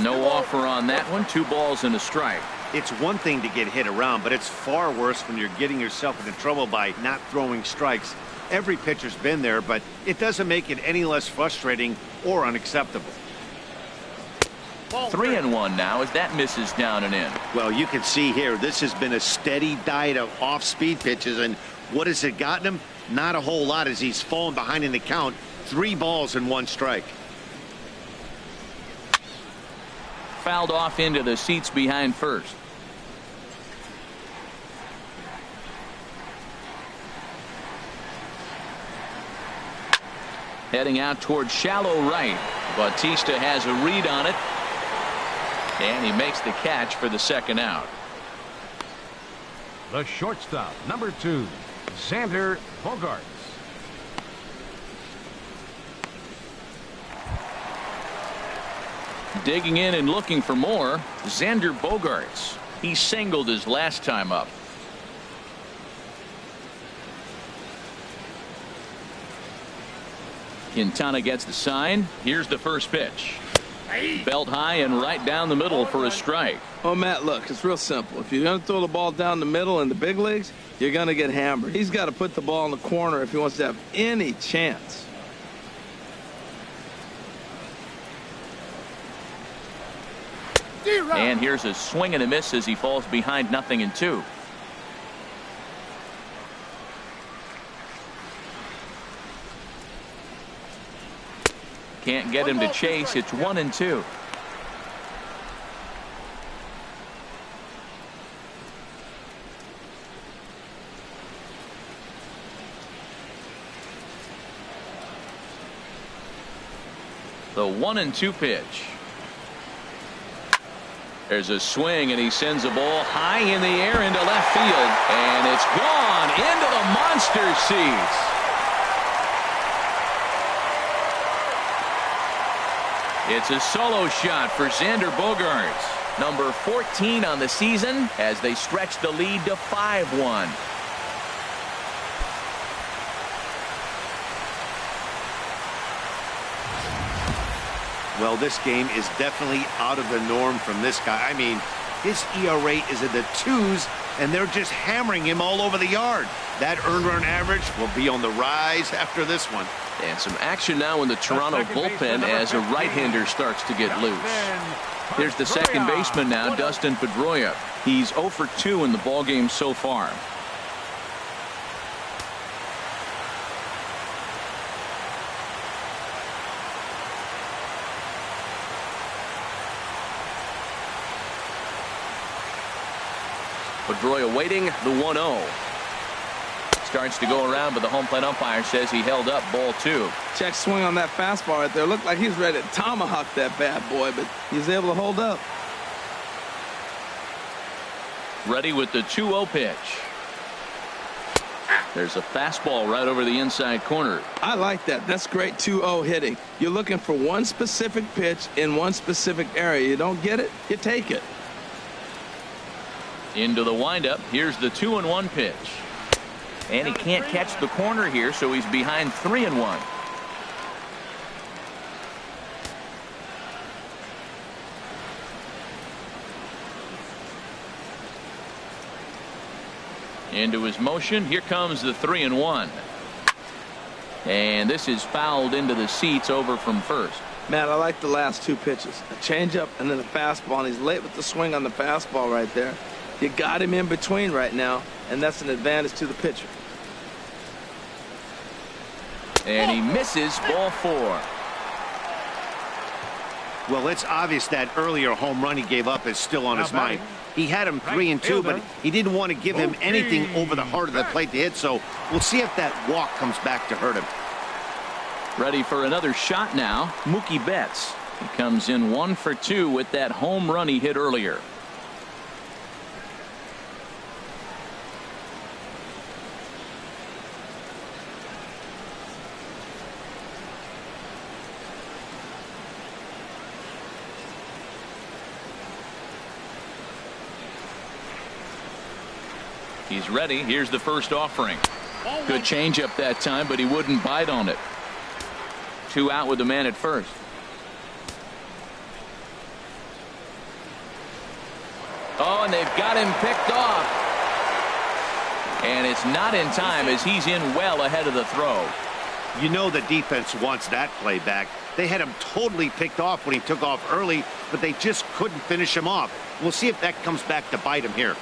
No offer on that one. 2 balls and a strike. It's one thing to get hit around, but it's far worse when you're getting yourself into trouble by not throwing strikes. Every pitcher's been there, but it doesn't make it any less frustrating or unacceptable. 3-1 now as that misses down and in. Well, you can see here, this has been a steady diet of off-speed pitches, and what has it gotten him? Not a whole lot, as he's fallen behind in the count. 3 balls and 1 strike. Fouled off into the seats behind first. Heading out towards shallow right. Bautista has a read on it, and he makes the catch for the second out. The shortstop, number 2, Xander Bogaerts. Digging in and looking for more, Xander Bogaerts. He singled his last time up. Quintana gets the sign. Here's the first pitch. Belt high and right down the middle for a strike. Oh, Matt, look, it's real simple. If you're going to throw the ball down the middle in the big leagues, you're going to get hammered. He's got to put the ball in the corner if he wants to have any chance. And here's a swing and a miss as he falls behind 0-2. Can't get him to chase. It's 1-2. The 1-2 pitch. There's a swing, and he sends a ball high in the air into left field, and it's gone into the monster seats. It's a solo shot for Xander Bogaerts, number 14 on the season, as they stretch the lead to 5-1. Well, this game is definitely out of the norm from this guy. I mean, his ERA is in the 2s and they're just hammering him all over the yard. That earned run average will be on the rise after this one. And some action now in the Toronto bullpen as a right-hander starts to get loose. Here's the second baseman now, Dustin Pedroia. He's 0 for 2 in the ballgame so far. Pedroia waiting, the 1-0. Starts to go around, but the home plate umpire says he held up, ball 2. Check swing on that fastball right there. Looked like he's ready to tomahawk that bad boy, but he's able to hold up. Ready with the 2-0 pitch. There's a fastball right over the inside corner. I like that. That's great 2-0 hitting. You're looking for one specific pitch in one specific area. You don't get it, you take it. Into the windup. Here's the 2-1 pitch. And he can't catch the corner here, so he's behind 3-1. Into his motion. Here comes the 3-1. And this is fouled into the seats over from first. Man, I like the last two pitches. A changeup and then a fastball. And he's late with the swing on the fastball right there. You got him in between right now, and that's an advantage to the pitcher. And he misses, ball 4. Well, it's obvious that earlier home run he gave up is still on his mind. He had him 3-2, but he didn't want to give him anything over the heart of the plate to hit, so we'll see if that walk comes back to hurt him. Ready for another shot now, Mookie Betts. He comes in 1 for 2 with that home run he hit earlier. He's ready. Here's the first offering. Good changeup that time, but he wouldn't bite on it. 2 out with the man at first. Oh, and they've got him picked off. And it's not in time as he's in well ahead of the throw. You know the defense wants that play back. They had him totally picked off when he took off early, but they just couldn't finish him off. We'll see if that comes back to bite him here.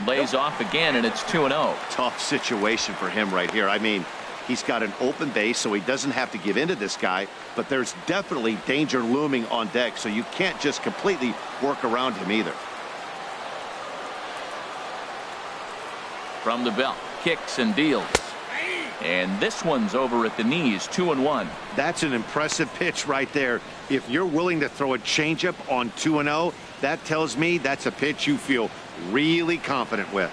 Lays off again, and it's 2-0. Tough situation for him right here. I mean, he's got an open base, so he doesn't have to give in to this guy, but there's definitely danger looming on deck, so you can't just completely work around him either. From the belt, kicks and deals. And this one's over at the knees, 2-1. That's an impressive pitch right there. If you're willing to throw a changeup on 2-0, that tells me that's a pitch you feel really confident with.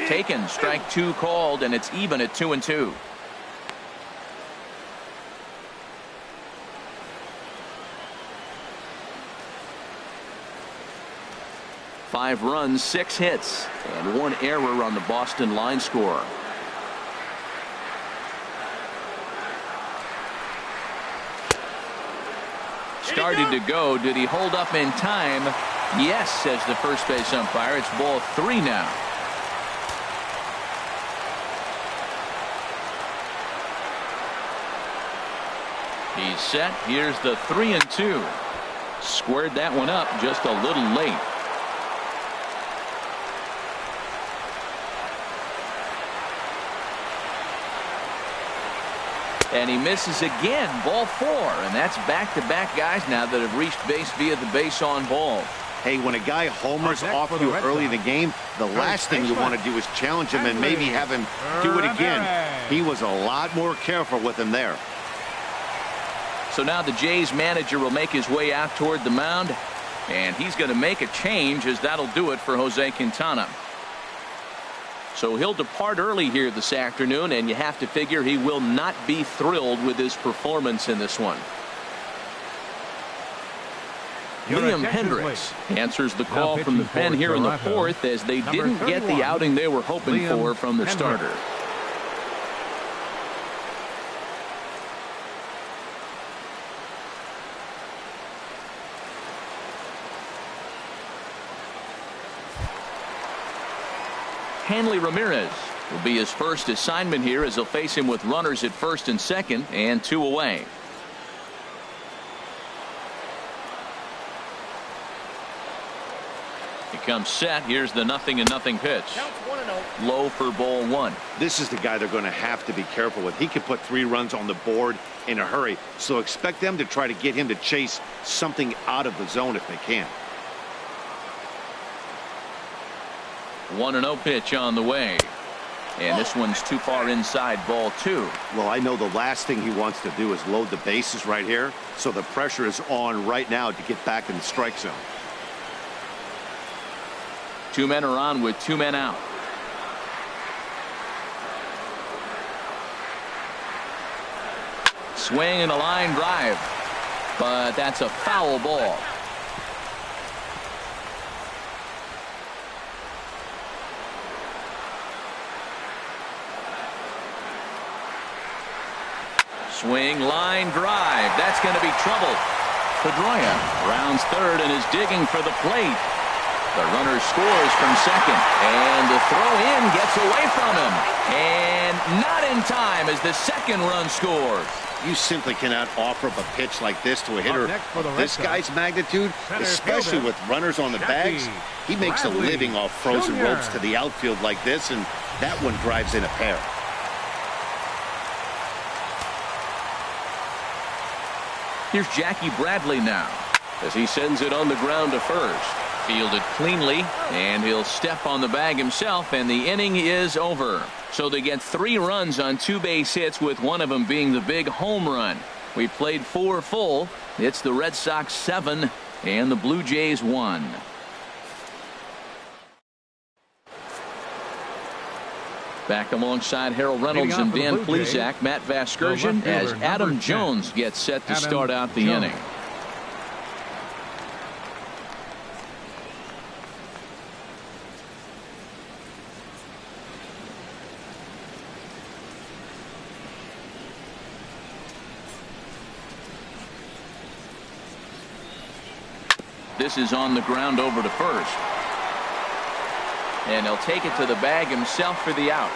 Taken, strike 2 called, and it's even at 2-2. Five runs, 6 hits, and 1 error on the Boston line score. Started to go. Did he hold up in time? Yes, says the first base umpire. It's ball 3 now. He's set. Here's the 3-2. Squared that one up just a little late. And he misses again, ball 4, and that's back-to-back guys now that have reached base via the base on ball. Hey, when a guy homers off you early in the game, the last thing you want to do is challenge him and maybe have him do it again. He was a lot more careful with him there. So now the Jays manager will make his way out toward the mound, and he's going to make a change, as that'll do it for Jose Quintana. So he'll depart early here this afternoon, and you have to figure he will not be thrilled with his performance in this one. Liam Hendricks answers the call from the pen here in the fourth, as they didn't get the outing they were hoping for from the starter. Hanley Ramirez will be his first assignment here, as he'll face him with runners at first and second and 2 away. He comes set. Here's the 0-0 pitch. Low for ball 1. This is the guy they're going to have to be careful with. He could put 3 runs on the board in a hurry, so expect them to try to get him to chase something out of the zone if they can. 1-0 pitch on the way, and this one's too far inside, ball 2. Well, I know the last thing he wants to do is load the bases right here, so the pressure is on right now to get back in the strike zone. 2 men are on with 2 men out. Swing and a line drive, but that's a foul ball. Swing, line drive. That's going to be trouble. Pedroia rounds third and is digging for the plate. The runner scores from second, and the throw in gets away from him, and not in time as the second run scores. You simply cannot offer up a pitch like this to a hitter of this guy's magnitude, especially with runners on the bags. He makes a living off frozen ropes to the outfield like this, and that one drives in a pair. Here's Jackie Bradley now, as he sends it on the ground to first. Fielded cleanly, and he'll step on the bag himself, and the inning is over. So they get 3 runs on 2 base hits, with one of them being the big home run. We played 4 full. It's the Red Sox 7 and the Blue Jays 1. Back alongside Harold Reynolds and Dan Plesac, Matt Vasgersian, as Adam Jones gets set to start out the inning. This is on the ground over to first. And he'll take it to the bag himself for the out.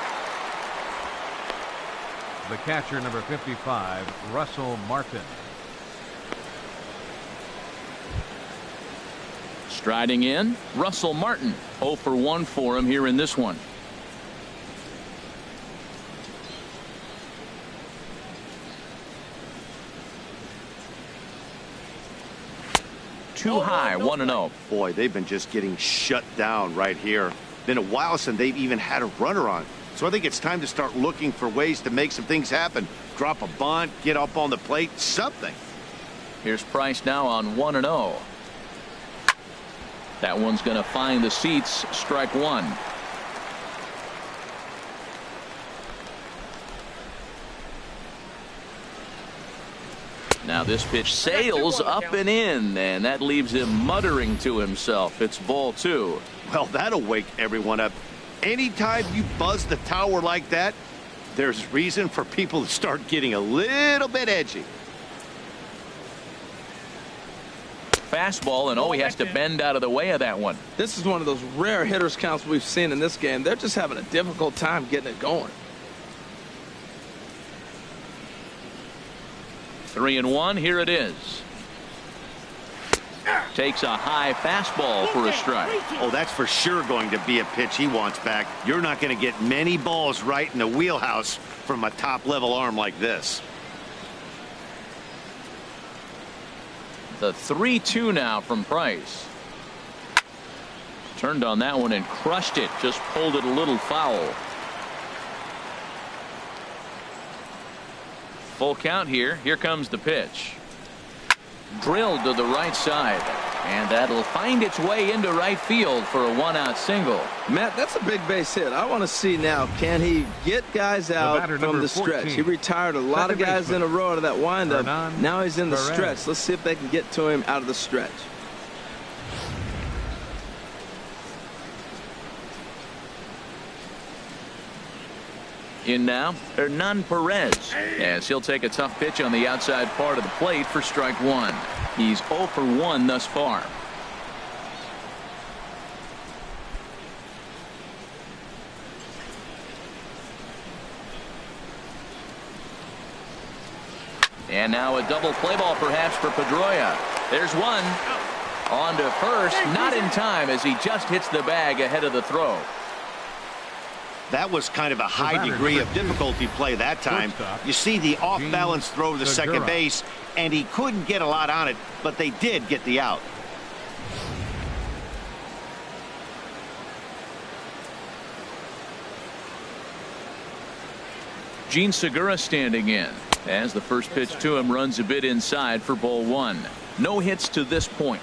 The catcher, number 55, Russell Martin. Striding in, Russell Martin. 0 for 1 for him here in this one. Too high, 1-0. Boy, they've been just getting shut down right here. Been a while since they've even had a runner on. So I think it's time to start looking for ways to make some things happen. Drop a bunt, get up on the plate, something. Here's Price now on 1-0. That one's going to find the seats. Strike 1. Now this pitch sails up and in, and that leaves him muttering to himself. It's ball 2. Well, that'll wake everyone up. Anytime you buzz the tower like that, there's reason for people to start getting a little bit edgy. Fastball, and he has to bend out of the way of that one. This is one of those rare hitters counts we've seen in this game. They're just having a difficult time getting it going. 3-1. Here it is. Takes a high fastball for a strike. Oh, that's for sure going to be a pitch he wants back. You're not going to get many balls right in the wheelhouse from a top-level arm like this. The 3-2 now from Price. Turned on that one and crushed it. Just pulled it a little foul. Full count here. Here comes the pitch. Drilled to the right side. And that'll find its way into right field for a one-out single. Matt, that's a big base hit. I want to see now, can he get guys out from the stretch? 14. He retired a lot of guys in a row out of that windup. Now he's in the stretch. Let's see if they can get to him out of the stretch. In now, Hernan Perez, as he'll take a tough pitch on the outside part of the plate for strike one. He's 0 for 1 thus far. And now a double play ball perhaps for Pedroia. There's one. On to first, not in time as he just hits the bag ahead of the throw. That was kind of a high degree of difficulty play that time. You see the off-balance throw to second base, and he couldn't get a lot on it, but they did get the out. Gene Segura standing in as the first pitch to him runs a bit inside for ball one. No hits to this point.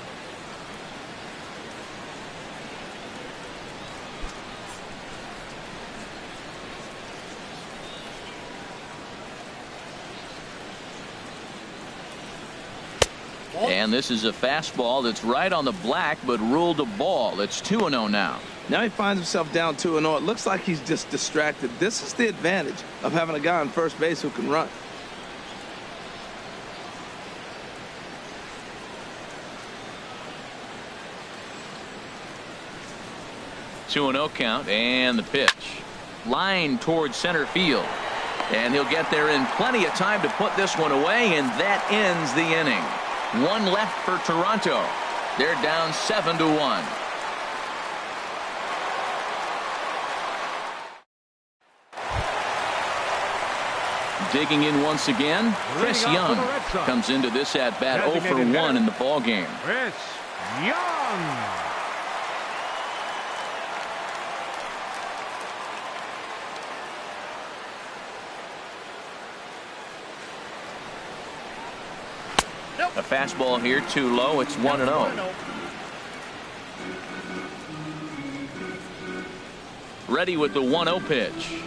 And this is a fastball that's right on the black, but ruled a ball. It's 2-0 now. Now he finds himself down 2-0. It looks like he's just distracted. This is the advantage of having a guy on first base who can run. Two 2-0 count, and the pitch. Line towards center field. And he'll get there in plenty of time to put this one away, and that ends the inning. One left for Toronto. They're down 7-1. Digging in once again, Chris Young comes into this at bat 0 for 1 in the ball game. Chris Young. A fastball here too low. It's 1-0. Ready with the 1-0 pitch.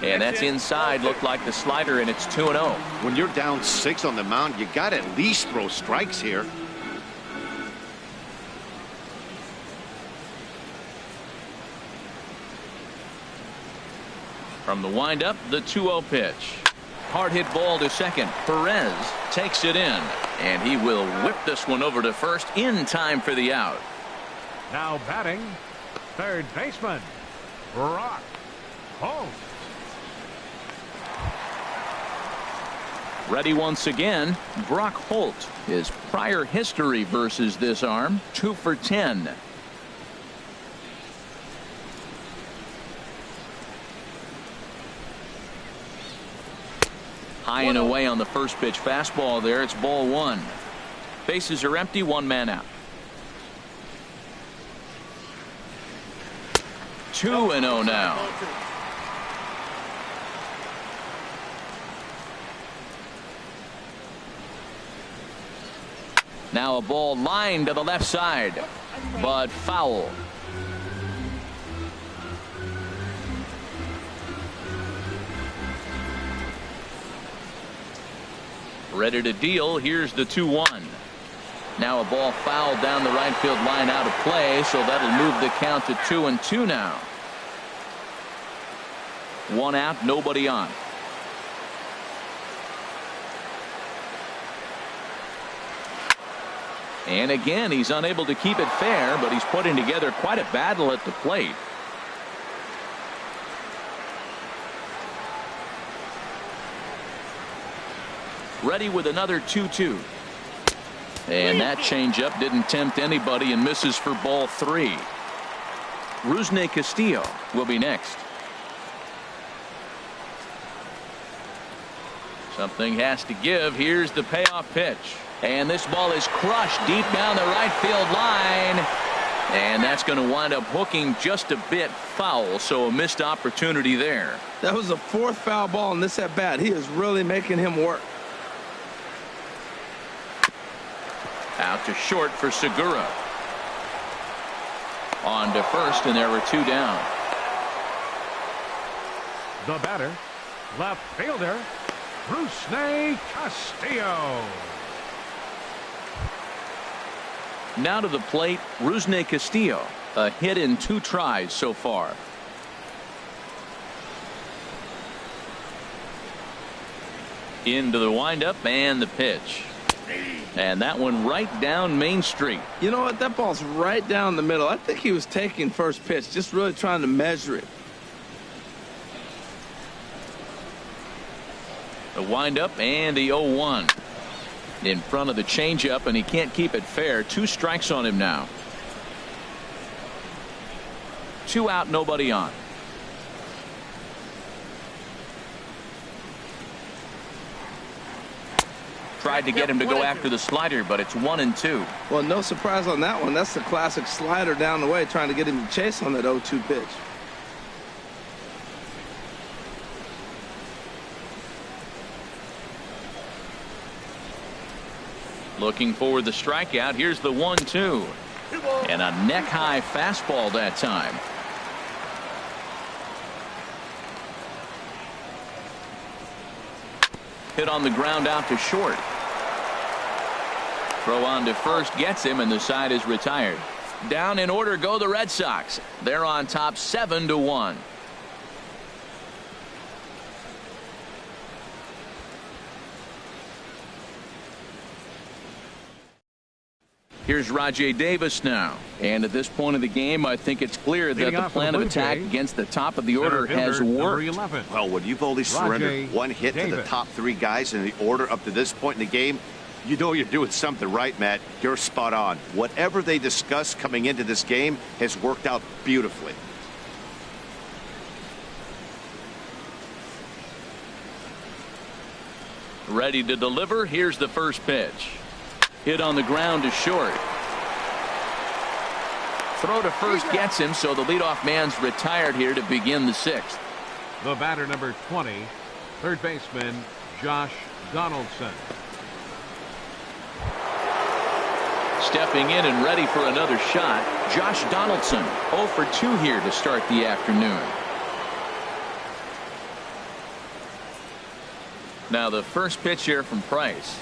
And that's inside. Looked like the slider, and it's 2-0. When you're down 6 on the mound, you got to at least throw strikes here. From the windup, the 2-0 pitch. Hard hit ball to second. Perez takes it in, and he will whip this one over to first in time for the out. Now batting, third baseman, Brock Holt. Ready once again, Brock Holt. His prior history versus this arm, 2 for 10. High and away on the first pitch fastball there. It's ball one. Bases are empty, one man out. 2-0 now. Now a ball lined to the left side, but foul. Ready to deal. Here's the 2-1. Now a ball fouled down the right field line out of play, so that'll move the count to 2-2 now. One out, nobody on. And again, he's unable to keep it fair, but he's putting together quite a battle at the plate. Ready with another 2-2. And that changeup didn't tempt anybody and misses for ball 3. Rusney Castillo will be next. Something has to give. Here's the payoff pitch. And this ball is crushed deep down the right field line. And that's going to wind up hooking just a bit foul, so a missed opportunity there. That was the 4th foul ball in this at bat. He is really making him work. Out to short for Segura. On to first, and there were 2 down. The batter, left fielder, Rusney Castillo. Now to the plate, Rusney Castillo. A hit in 2 tries so far. Into the windup and the pitch. And that one right down Main Street. You know what? That ball's right down the middle. I think he was taking first pitch, just really trying to measure it. The windup and the 0-1. In front of the changeup, and he can't keep it fair. 2 strikes on him now. 2 out, nobody on. Tried to get him to go after the slider, but it's 1-2. Well, no surprise on that one. That's the classic slider down the way, trying to get him to chase on that 0-2 pitch. Looking for the strikeout. Here's the 1-2. And a neck-high fastball that time. Hit on the ground out to short. Throw on to first gets him, and the side is retired. Down in order go the Red Sox. They're on top 7-1. Here's Rajay Davis now. And at this point of the game, I think it's clear that the plan of attack against the top of the order has worked. Well, when you've only surrendered 1 hit to the top 3 guys in the order up to this point in the game, you know you're doing something right, Matt. You're spot on. Whatever they discussed coming into this game has worked out beautifully. Ready to deliver. Here's the first pitch. Hit on the ground to short. Throw to first gets him, so the leadoff man's retired here to begin the 6th. The batter, number 20, third baseman Josh Donaldson. Stepping in and ready for another shot, Josh Donaldson. 0 for 2 here to start the afternoon. Now the first pitch here from Price.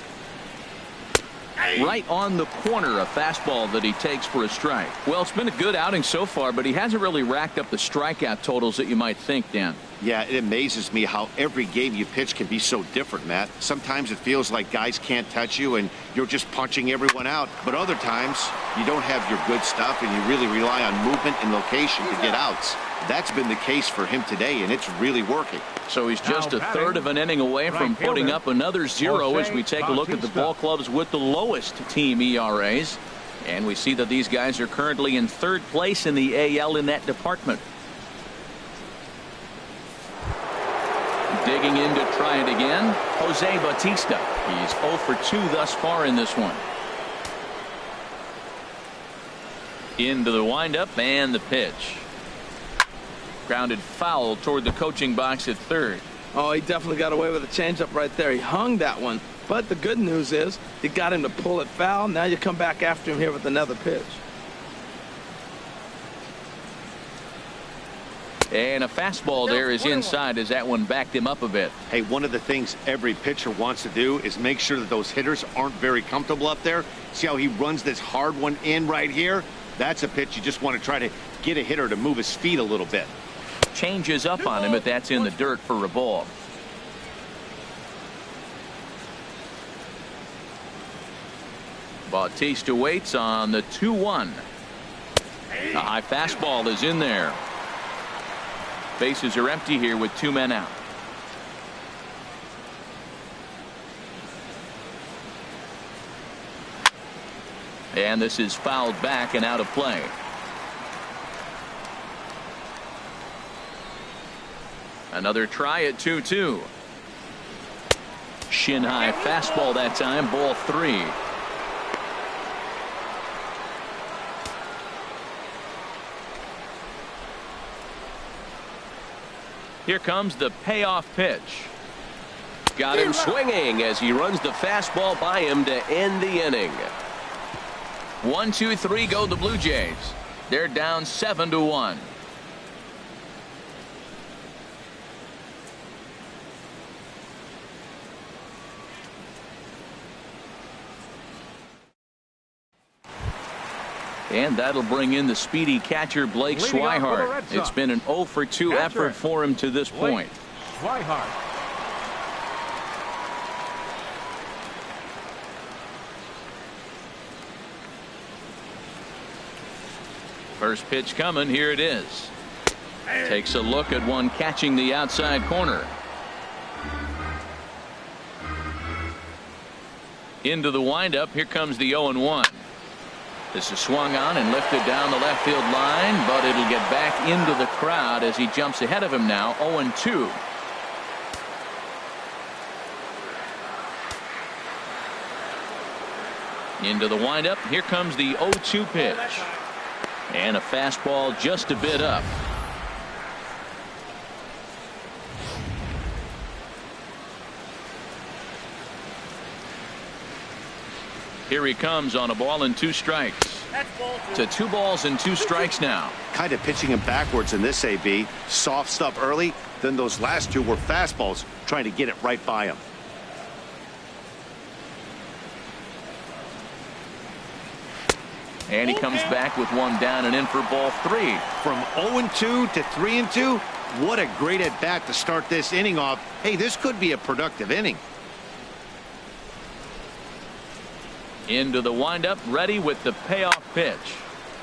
Right on the corner, a fastball that he takes for a strike. Well, it's been a good outing so far, but he hasn't really racked up the strikeout totals that you might think, Dan. Yeah, it amazes me how every game you pitch can be so different, Matt. Sometimes it feels like guys can't touch you and you're just punching everyone out. But other times, you don't have your good stuff and you really rely on movement and location to get outs. That's been the case for him today, and it's really working. So he's just a third of an inning away from putting up another 0 as we take a look at the ball clubs with the lowest team ERAs. And we see that these guys are currently in 3rd place in the AL in that department. Digging in to try it again, Jose Bautista. He's 0 for 2 thus far in this one. Into the windup and the pitch. Grounded foul toward the coaching box at 3rd. Oh, he definitely got away with a changeup right there. He hung that one. But the good news is you got him to pull it foul. Now you come back after him here with another pitch. And a fastball there is inside as that one backed him up a bit. Hey, one of the things every pitcher wants to do is make sure that those hitters aren't very comfortable up there. See how he runs this hard one in right here? That's a pitch you just want to try to get a hitter to move his feet a little bit. Changes up on him, but that's in the dirt for a ball. Bautista waits on the 2-1. A high fastball is in there. Bases are empty here with 2 men out. And this is fouled back and out of play. Another try at 2-2. Shin high fastball that time, ball 3. Here comes the payoff pitch. Got him swinging as he runs the fastball by him to end the inning. 1, 2, 3 go the Blue Jays. They're down 7-1. And that'll bring in the speedy catcher Blake Swihart. It's been an 0 for 2 effort for him to this point. Swihart. First pitch coming. Here it is. Takes a look at one catching the outside corner. Into the windup. Here comes the 0-1. This is swung on and lifted down the left field line, but it'll get back into the crowd as he jumps ahead of him now. 0-2. Into the windup. Here comes the 0-2 pitch. And a fastball just a bit up. Here he comes on a ball and 2 strikes. To 2 balls and 2 strikes now. Kind of pitching him backwards in this AB. Soft stuff early. Then those last 2 were fastballs, trying to get it right by him. And he comes back with one down and in for ball 3. From 0-2 to 3-2. What a great at bat to start this inning off. Hey, this could be a productive inning. Into the windup, ready with the payoff pitch.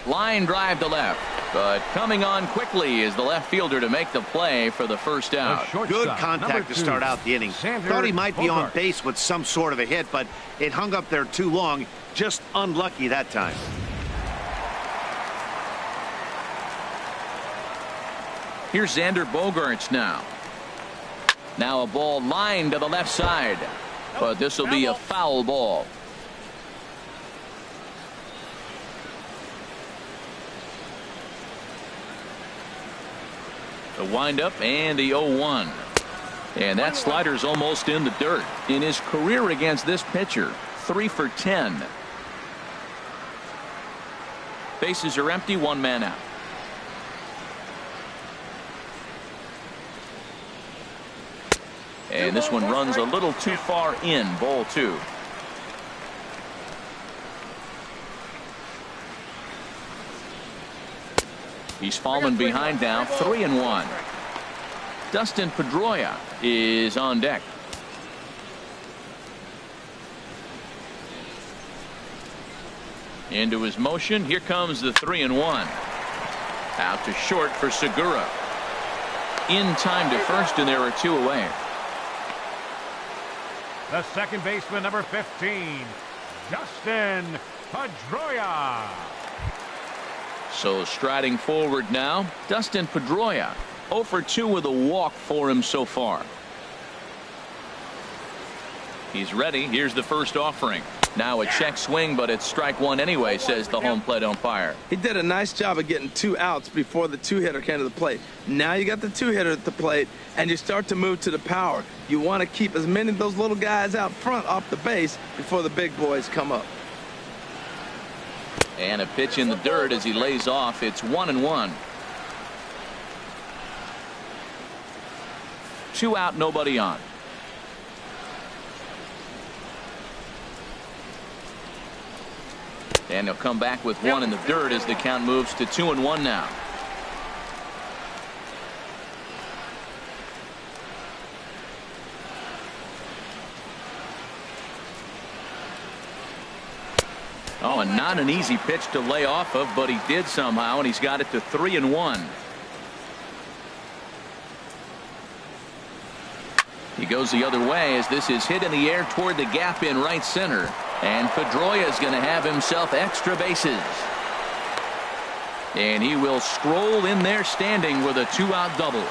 Line drive to left, but coming on quickly is the left fielder to make the play for the first out. Good contact to start out the inning. Thought he might be on base with some sort of a hit, but it hung up there too long. Just unlucky that time. Here's Xander Bogaerts now. Now a ball lined to the left side, but this will be a foul ball. The windup and the 0-1. And that slider's almost in the dirt. In his career against this pitcher, 3 for 10. Bases are empty, 1 man out. And this one runs a little too far in. Ball 2. He's fallen behind now. 3-1. Dustin Pedroia is on deck. Into his motion. Here comes the 3-1. Out to short for Segura. In time to first, and there are 2 away. The second baseman, number 15, Dustin Pedroia. So striding forward now, Dustin Pedroia. 0 for 2 with a walk for him so far. He's ready. Here's the first offering. Now a check swing, but it's strike 1 anyway, says the home plate umpire. He did a nice job of getting 2 outs before the 2-hitter came to the plate. Now you got the 2-hitter at the plate, and you start to move to the power. You want to keep as many of those little guys out front off the base before the big boys come up. And a pitch in the dirt as he lays off. It's 1-1. 2 out, nobody on. And he'll come back with 1 in the dirt as the count moves to 2-1 now. Oh, and not an easy pitch to lay off of, but he did somehow, and he's got it to 3-1. He goes the other way as this is hit in the air toward the gap in right center. And Pedroia is going to have himself extra bases. And he will stroll in there standing with a 2-out double.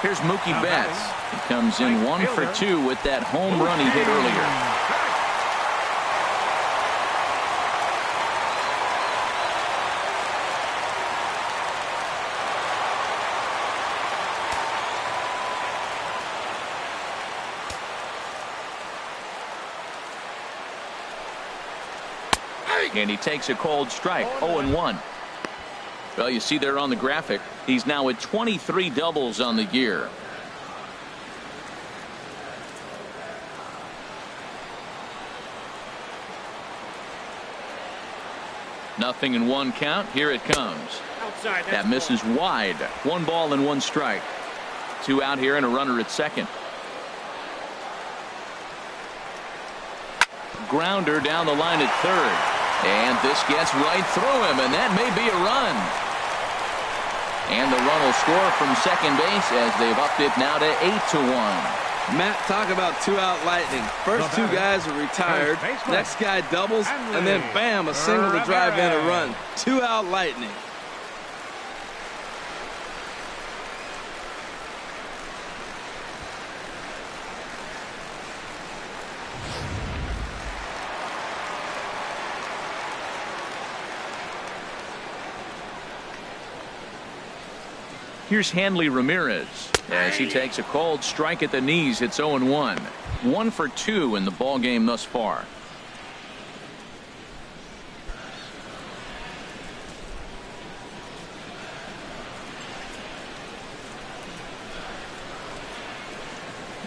Here's Mookie Betts. He comes in 1 for 2 with that home run he hit earlier. And he takes a cold strike. 0-1. Well, you see there on the graphic, he's now at 23 doubles on the year. Nothing in one count. Here it comes. Outside. That misses wide. 1 ball and 1 strike. 2 out here and a runner at second. Grounder down the line at third. And this gets right through him, and that may be a run. And the run will score from second base as they've upped it now to 8-1. Matt, talk about 2-out lightning. First 2 guys are retired. Next guy doubles, and then bam, a single to drive in a run. 2-out lightning. Here's Hanley Ramirez as he takes a cold strike at the knees. It's 0-1. 1 for 2 in the ball game thus far.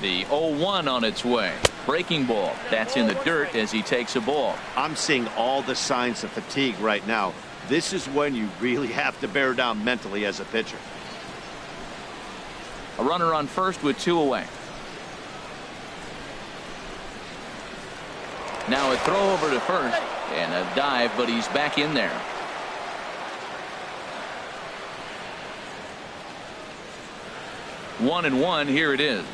The 0-1 on its way. Breaking ball. That's in the dirt as he takes a ball. I'm seeing all the signs of fatigue right now. This is when you really have to bear down mentally as a pitcher. A runner on first with 2 away. Now a throw over to first and a dive, but he's back in there. One and one. Here it is.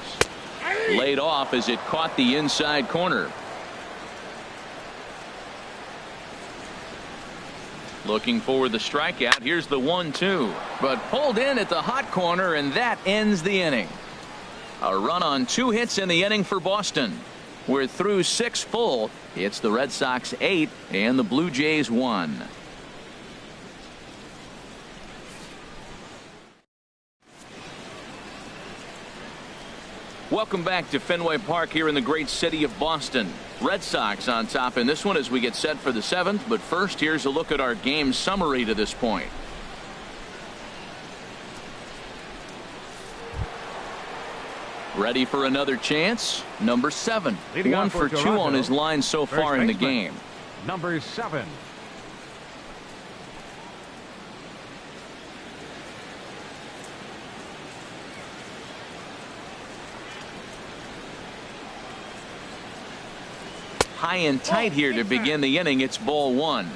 Laid off as it caught the inside corner. Looking for the strikeout. Here's the 1-2, but pulled in at the hot corner, and that ends the inning. A run on 2 hits in the inning for Boston. We're through 6 full. It's the Red Sox 8 and the Blue Jays 1. Welcome back to Fenway Park here in the great city of Boston. Red Sox on top in this one as we get set for the 7th. But first, here's a look at our game summary to this point. Ready for another chance? Number 7. 1 for 2 on his line so far in the game. Number 7. High and tight here to begin the inning. It's ball 1.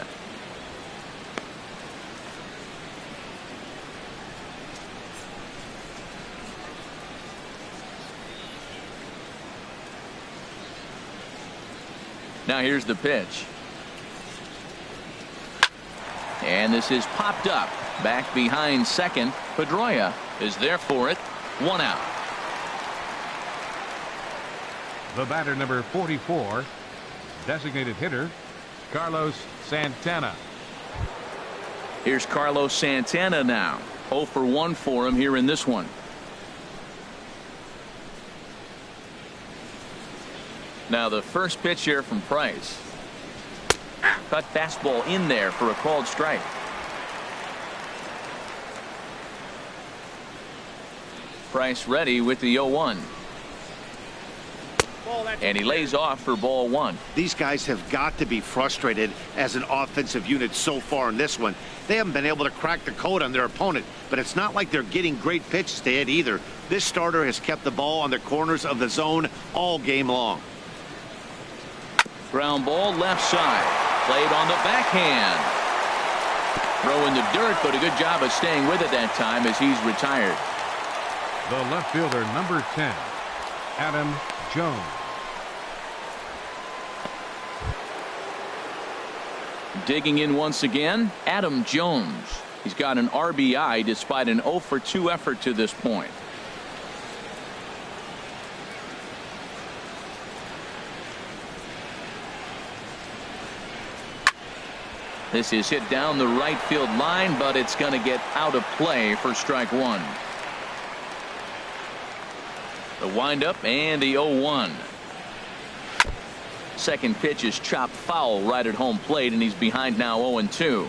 Now here's the pitch. And this is popped up. Back behind second. Pedroia is there for it. 1 out. The batter, number 44. Designated hitter, Carlos Santana. Here's Carlos Santana now. 0 for 1 for him here in this one. Now the first pitch here from Price. Cut fastball in there for a called strike. Price ready with the 0-1. And he lays off for ball 1. These guys have got to be frustrated as an offensive unit so far in this one. They haven't been able to crack the code on their opponent, but it's not like they're getting great pitches to hit either. This starter has kept the ball on the corners of the zone all game long. Ground ball left side. Played on the backhand. Throw in the dirt, but a good job of staying with it that time as he's retired. The left fielder, number 10, Adam Jones. Digging in once again, Adam Jones. He's got an RBI despite an 0 for 2 effort to this point. This is hit down the right field line, but it's going to get out of play for strike 1. The windup and the 0-1. Second pitch is chopped foul right at home plate, and he's behind now 0-2.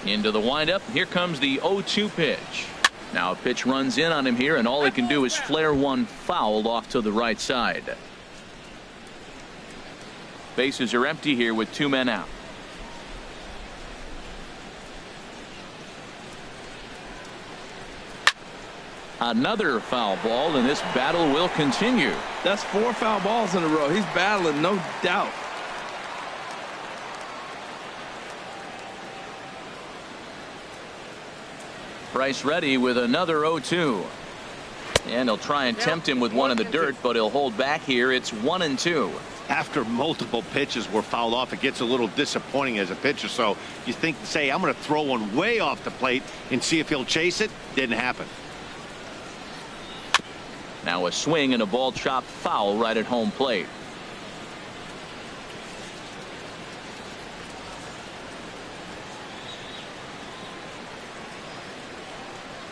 Into the windup. Here comes the 0-2 pitch. Now a pitch runs in on him here, and all he can do is flare one foul off to the right side. Bases are empty here with 2 men out. Another foul ball, and this battle will continue. That's 4 foul balls in a row. He's battling, no doubt. Price ready with another 0-2. And he'll try and tempt him with one in the dirt, but he'll hold back here. It's 1-2. After multiple pitches were fouled off, it gets a little disappointing as a pitcher. So you think, say, I'm going to throw one way off the plate and see if he'll chase it. Didn't happen. Now a swing and a ball chopped foul right at home plate.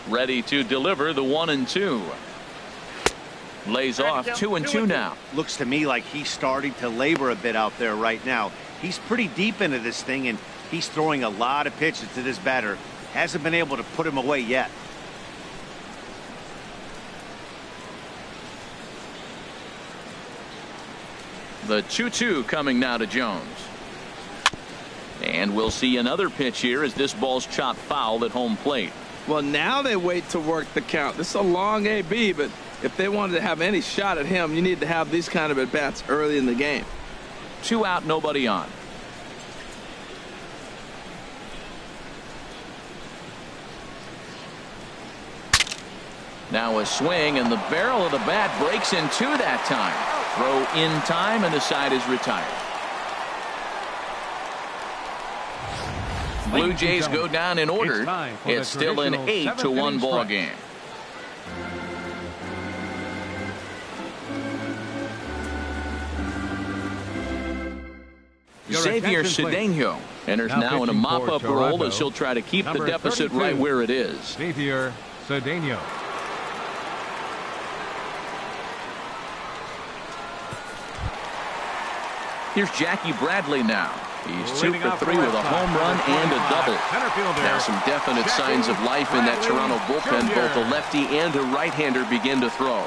Ready to deliver the 1-2. Lays off 2-2 now. Looks to me like he's starting to labor a bit out there right now. He's pretty deep into this thing, and he's throwing a lot of pitches to this batter. Hasn't been able to put him away yet. The 2-2 coming now to Jones. And we'll see another pitch here as this ball's chopped foul at home plate. Well, now they wait to work the count. This is a long AB, but if they wanted to have any shot at him, you need to have these kind of at-bats early in the game. 2 out, nobody on. Now a swing, and the barrel of the bat breaks in 2 that time. Throw in time, and the side is retired. Blue Jays go down in order. It's still an 8-1 ball game. Xavier Cedeno enters now in a mop-up role as he'll try to keep the deficit right where it is. Xavier Cedeno. Here's Jackie Bradley now. He's 2 for 3 with a home run and a double. Now some definite signs of life in that Toronto bullpen. Both a lefty and a right-hander begin to throw.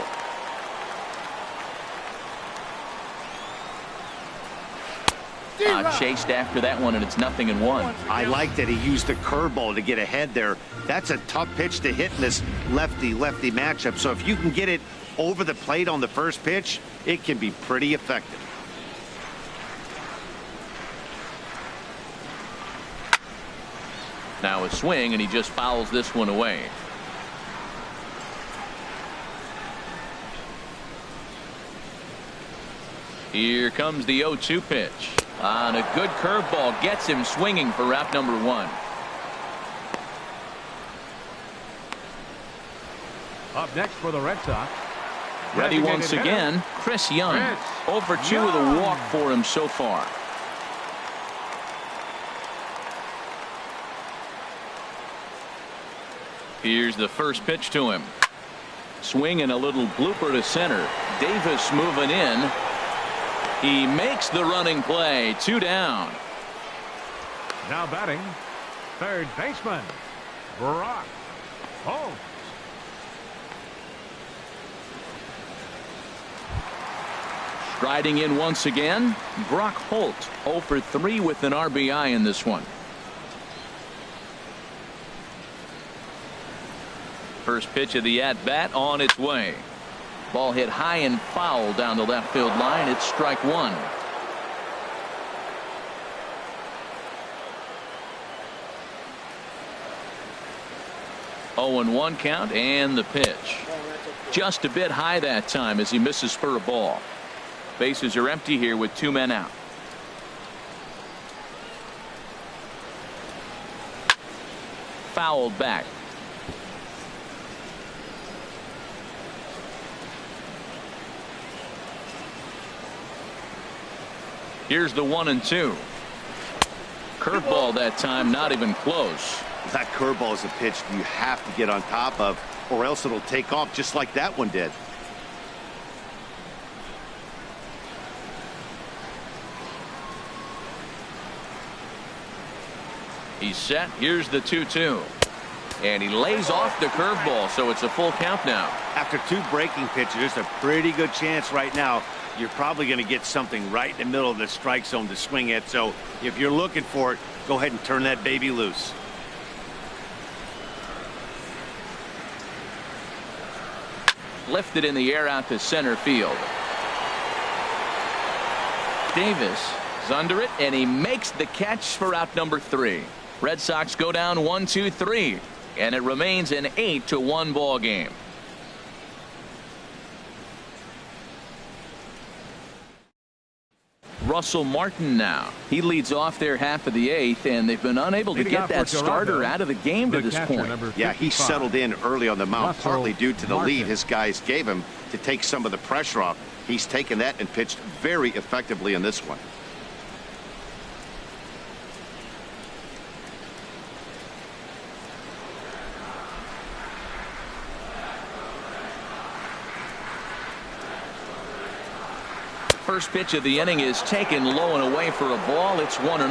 Chased after that one, and it's 0-1. I like that he used the curveball to get ahead there. That's a tough pitch to hit in this lefty-lefty matchup. So if you can get it over the plate on the first pitch, it can be pretty effective. Now a swing, and he just fouls this one away. Here comes the 0-2 pitch. On a good curveball, gets him swinging for out number 1. Up next for the Red Sox. Ready once again, Chris Young. 0 for 2 with a walk for him so far. Here's the first pitch to him. Swing and a little blooper to center. Davis moving in. He makes the running play. 2 down. Now batting, third baseman, Brock Holt. Striding in once again, Brock Holt 0 for 3 with an RBI in this one. First pitch of the at-bat on its way. Ball hit high and foul down the left field line. It's strike 1. Oh, and 1 count, and the pitch. Just a bit high that time as he misses for a ball. Bases are empty here with 2 men out. Fouled back. Here's the 1-2. Curveball that time, not even close. That curveball is a pitch you have to get on top of, or else it'll take off just like that one did. He's set. Here's the 2-2. And he lays off the curveball, so it's a full count now. After 2 breaking pitches, there's a pretty good chance right now you're probably going to get something right in the middle of the strike zone to swing at. So if you're looking for it, go ahead and turn that baby loose. Lifted in the air out to center field. Davis is under it, and he makes the catch for out number 3. Red Sox go down 1-2-3, and it remains an 8-1 ball game. Russell Martin now. He leads off their half of the 8th, and they've been unable to get that starter out of the game to this point. Yeah, he settled in early on the mound, partly due to the lead his guys gave him to take some of the pressure off. He's taken that and pitched very effectively in this one. First pitch of the inning is taken low and away for a ball. It's 1-0.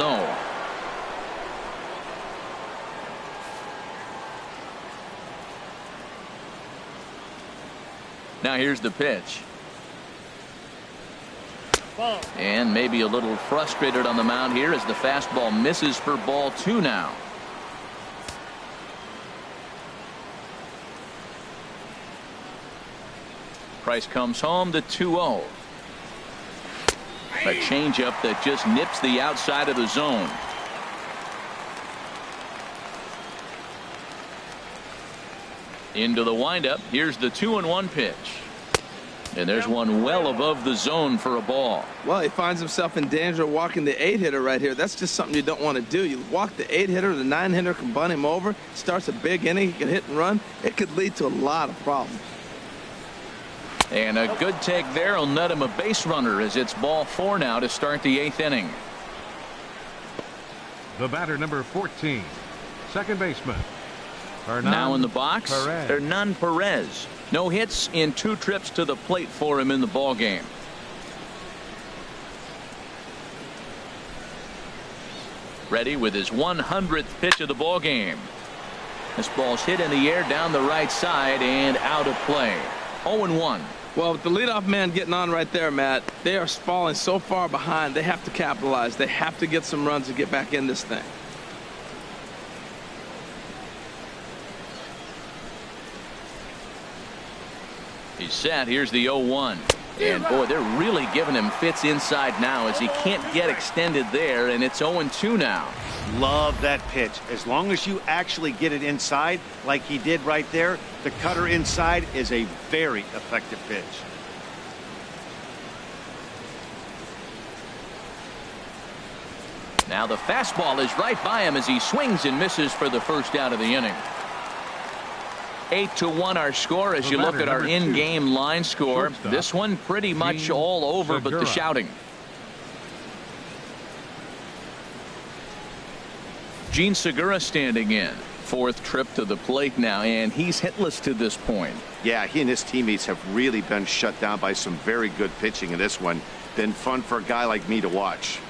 Now here's the pitch. Ball. And maybe a little frustrated on the mound here as the fastball misses for ball 2 now. Price comes home to 2-0. A changeup that just nips the outside of the zone. Into the windup. Here's the 2-1 pitch. And there's one well above the zone for a ball. Well, he finds himself in danger of walking the 8-hitter right here. That's just something you don't want to do. You walk the 8-hitter, the 9-hitter can bunt him over. Starts a big inning. He can hit and run. It could lead to a lot of problems. And a good take there will net him a base runner as it's ball 4 now to start the 8th inning. The batter, number 14, second baseman. Now in the box, Hernan Perez. No hits in 2 trips to the plate for him in the ball game. Ready with his 100th pitch of the ball game. This ball's hit in the air down the right side and out of play. 0-1. Well, with the leadoff man getting on right there, Matt, they are falling so far behind. They have to capitalize. They have to get some runs to get back in this thing. He's set. Here's the 0-1. And boy, they're really giving him fits inside now as he can't get extended there, and it's 0-2 now. Love that pitch. As long as you actually get it inside like he did right there, the cutter inside is a very effective pitch. Now the fastball is right by him as he swings and misses for the first out of the inning. 8-1 our score as you look at our in-game line score. This one pretty much all over but the shouting. Gene Segura standing in. 4th trip to the plate now, and he's hitless to this point. Yeah, he and his teammates have really been shut down by some very good pitching in this one. Been fun for a guy like me to watch.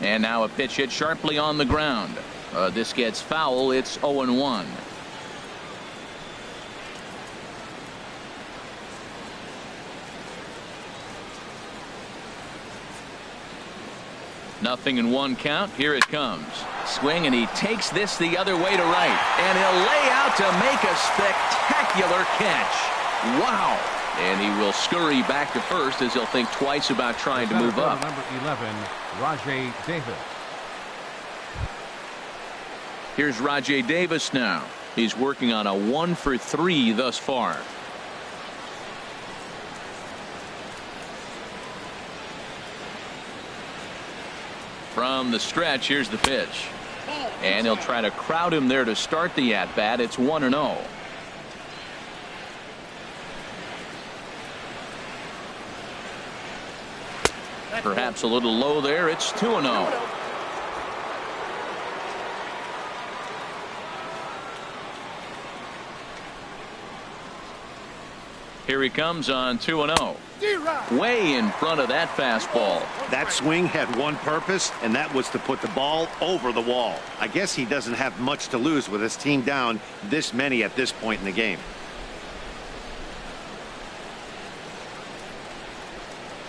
And now a pitch hit sharply on the ground. This gets foul. It's 0-1. Nothing in 1 count. Here it comes. Swing, and he takes this the other way to right. And he'll lay out to make a spectacular catch. Wow. And he will scurry back to first as he'll think twice about trying to move up. Number 11, Rajay Davis. Here's Rajay Davis now. He's working on a 1 for 3 thus far. From the stretch, here's the pitch. And he'll try to crowd him there to start the at-bat. It's 1-0. Perhaps a little low there. It's 2-0. Here he comes on 2-0. Way in front of that fastball. That swing had one purpose, and that was to put the ball over the wall. I guess he doesn't have much to lose with his team down this many at this point in the game.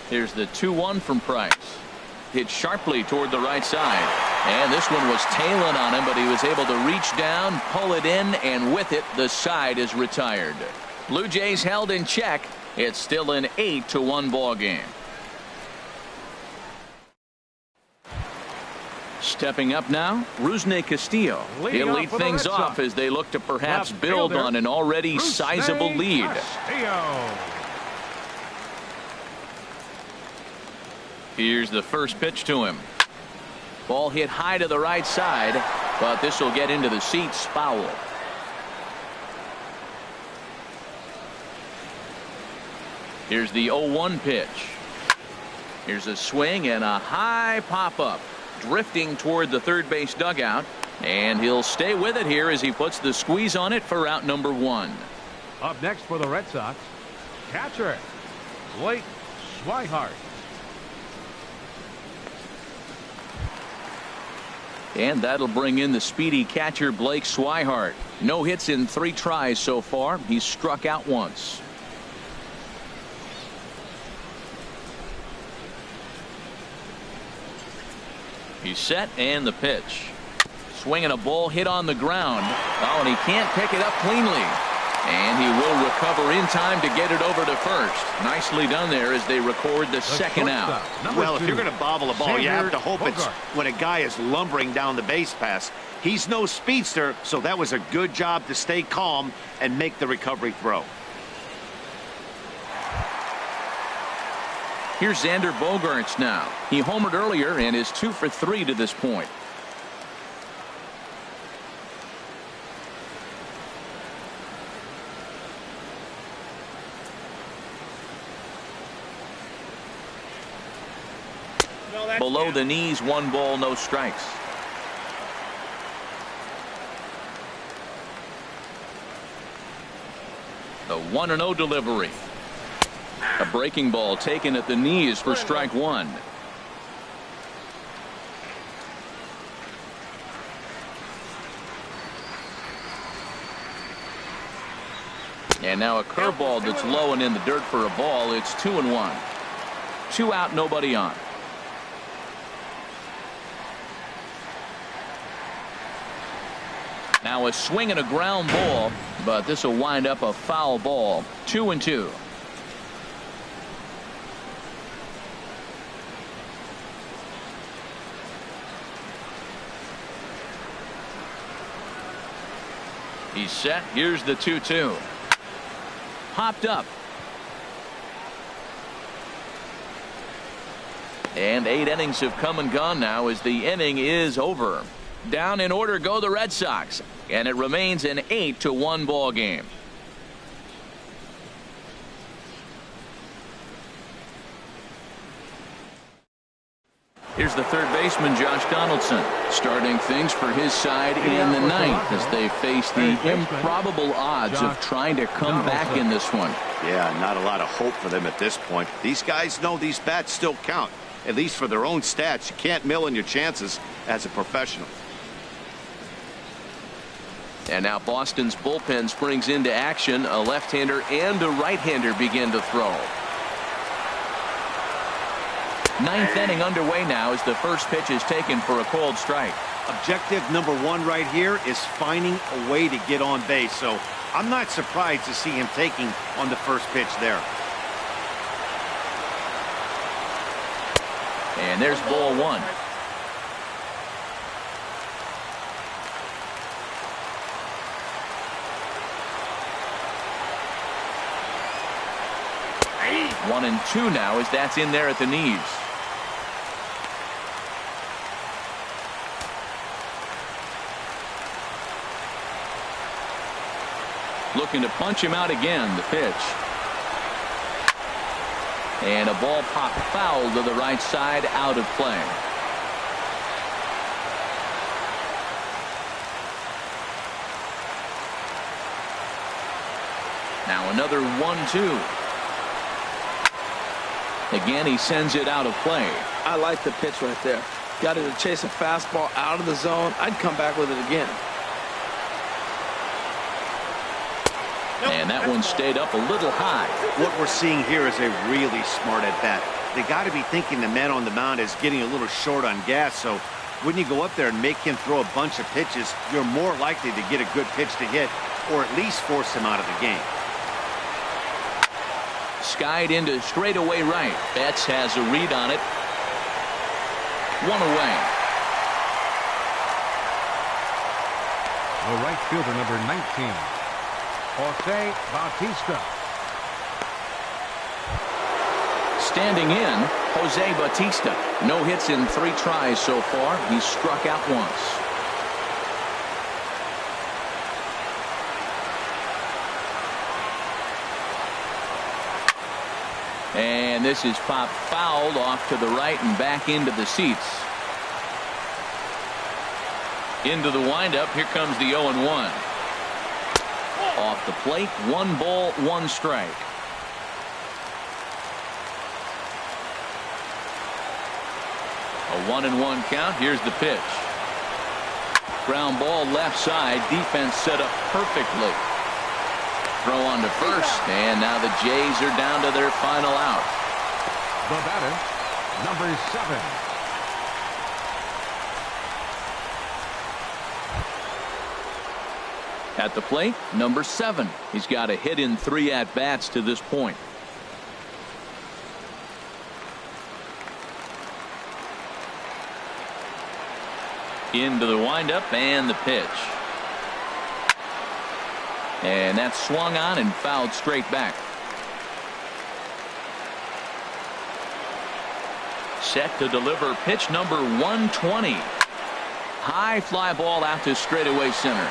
Here's the 2-1 from Price. Hit sharply toward the right side. And this one was tailing on him, but he was able to reach down, pull it in, and with it, the side is retired. Blue Jays held in check. It's still an 8-1 ball game. Stepping up now, Rusney Castillo. He'll lead things off as they look to perhaps build on an already sizable lead. Here's the first pitch to him. Ball hit high to the right side, but this will get into the seats, foul. Here's the 0-1 pitch. Here's a swing and a high pop-up, drifting toward the third base dugout, and he'll stay with it here as he puts the squeeze on it for out number 1. Up next for the Red Sox, catcher Blake Swihart. And that'll bring in the speedy catcher Blake Swihart. No hits in 3 tries so far. He's struck out once. He's set, and the pitch. Swinging a ball hit on the ground. Oh, and he can't pick it up cleanly. And he will recover in time to get it over to first. Nicely done there as they record the second out. Well, if you're going to bobble a ball, you have to hope it's when a guy is lumbering down the base pass. He's no speedster, so that was a good job to stay calm and make the recovery throw. Here's Xander Bogaerts now. He homered earlier and is 2 for 3 to this point. Below the knees, 1 ball, no strikes. The 1-0 delivery. A breaking ball taken at the knees for strike 1. And now a curveball that's low and in the dirt for a ball. It's 2-1. 2 out, nobody on. Now a swing and a ground ball, but this will wind up a foul ball. 2-2. He's set. Here's the 2-2. Popped up. And 8 innings have come and gone now as the inning is over. Down in order go the Red Sox, and it remains an 8-1 ball game. Here's the third baseman, Josh Donaldson, starting things for his side in the 9th as they face the improbable odds of trying to come back in this one. Yeah, not a lot of hope for them at this point. These guys know these bats still count, at least for their own stats. You can't mill in your chances as a professional. And now Boston's bullpen springs into action. A left-hander and a right-hander begin to throw. 9th inning underway now as the first pitch is taken for a called strike. Objective number 1 right here is finding a way to get on base. So I'm not surprised to see him taking on the first pitch there. And there's ball 1. One and 2 now as that's in there at the knees. Looking to punch him out again. The pitch. And a ball popped foul to the right side, out of play. Now another 1-2. Again, he sends it out of play. I like the pitch right there. Got it to chase a fastball out of the zone. I'd come back with it again. And that one stayed up a little high. What we're seeing here is a really smart at bat. They got to be thinking the man on the mound is getting a little short on gas, so when you go up there and make him throw a bunch of pitches, you're more likely to get a good pitch to hit or at least force him out of the game. Skied into straightaway right. Betts has a read on it. One away. The right fielder, number 19, Jose Bautista. Standing in, Jose Bautista. No hits in 3 tries so far. He's struck out once. And this is popped fouled off to the right and back into the seats. Into the windup. Here comes the 0-1. Off the plate. 1 ball, 1 strike. A 1-1 count. Here's the pitch. Ground ball left side. Defense set up perfectly. Throw on to first, and now the Jays are down to their final out. The batter, number 7. At the plate, number 7. He's got a hit in 3 at-bats to this point. Into the windup and the pitch. And that's swung on and fouled straight back. Set to deliver pitch number 120. High fly ball out to straightaway center.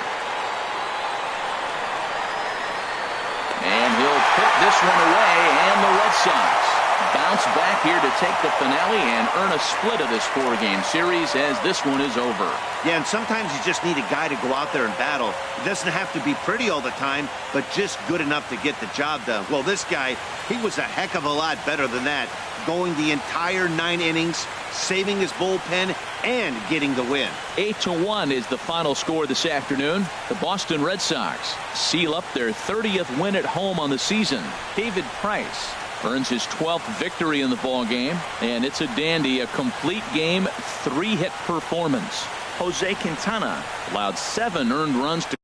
And he'll put this one away, and the Red Sox bounce back here to take the finale and earn a split of this 4-game series as this one is over. Yeah, and sometimes you just need a guy to go out there and battle. It doesn't have to be pretty all the time, but just good enough to get the job done. Well, this guy, he was a heck of a lot better than that, going the entire 9 innings, saving his bullpen, and getting the win. 8-1 is the final score this afternoon. The Boston Red Sox seal up their 30th win at home on the season. David Price earns his 12th victory in the ball game, and it's a dandy, a complete game, 3-hit performance. Jose Quintana allowed 7 earned runs to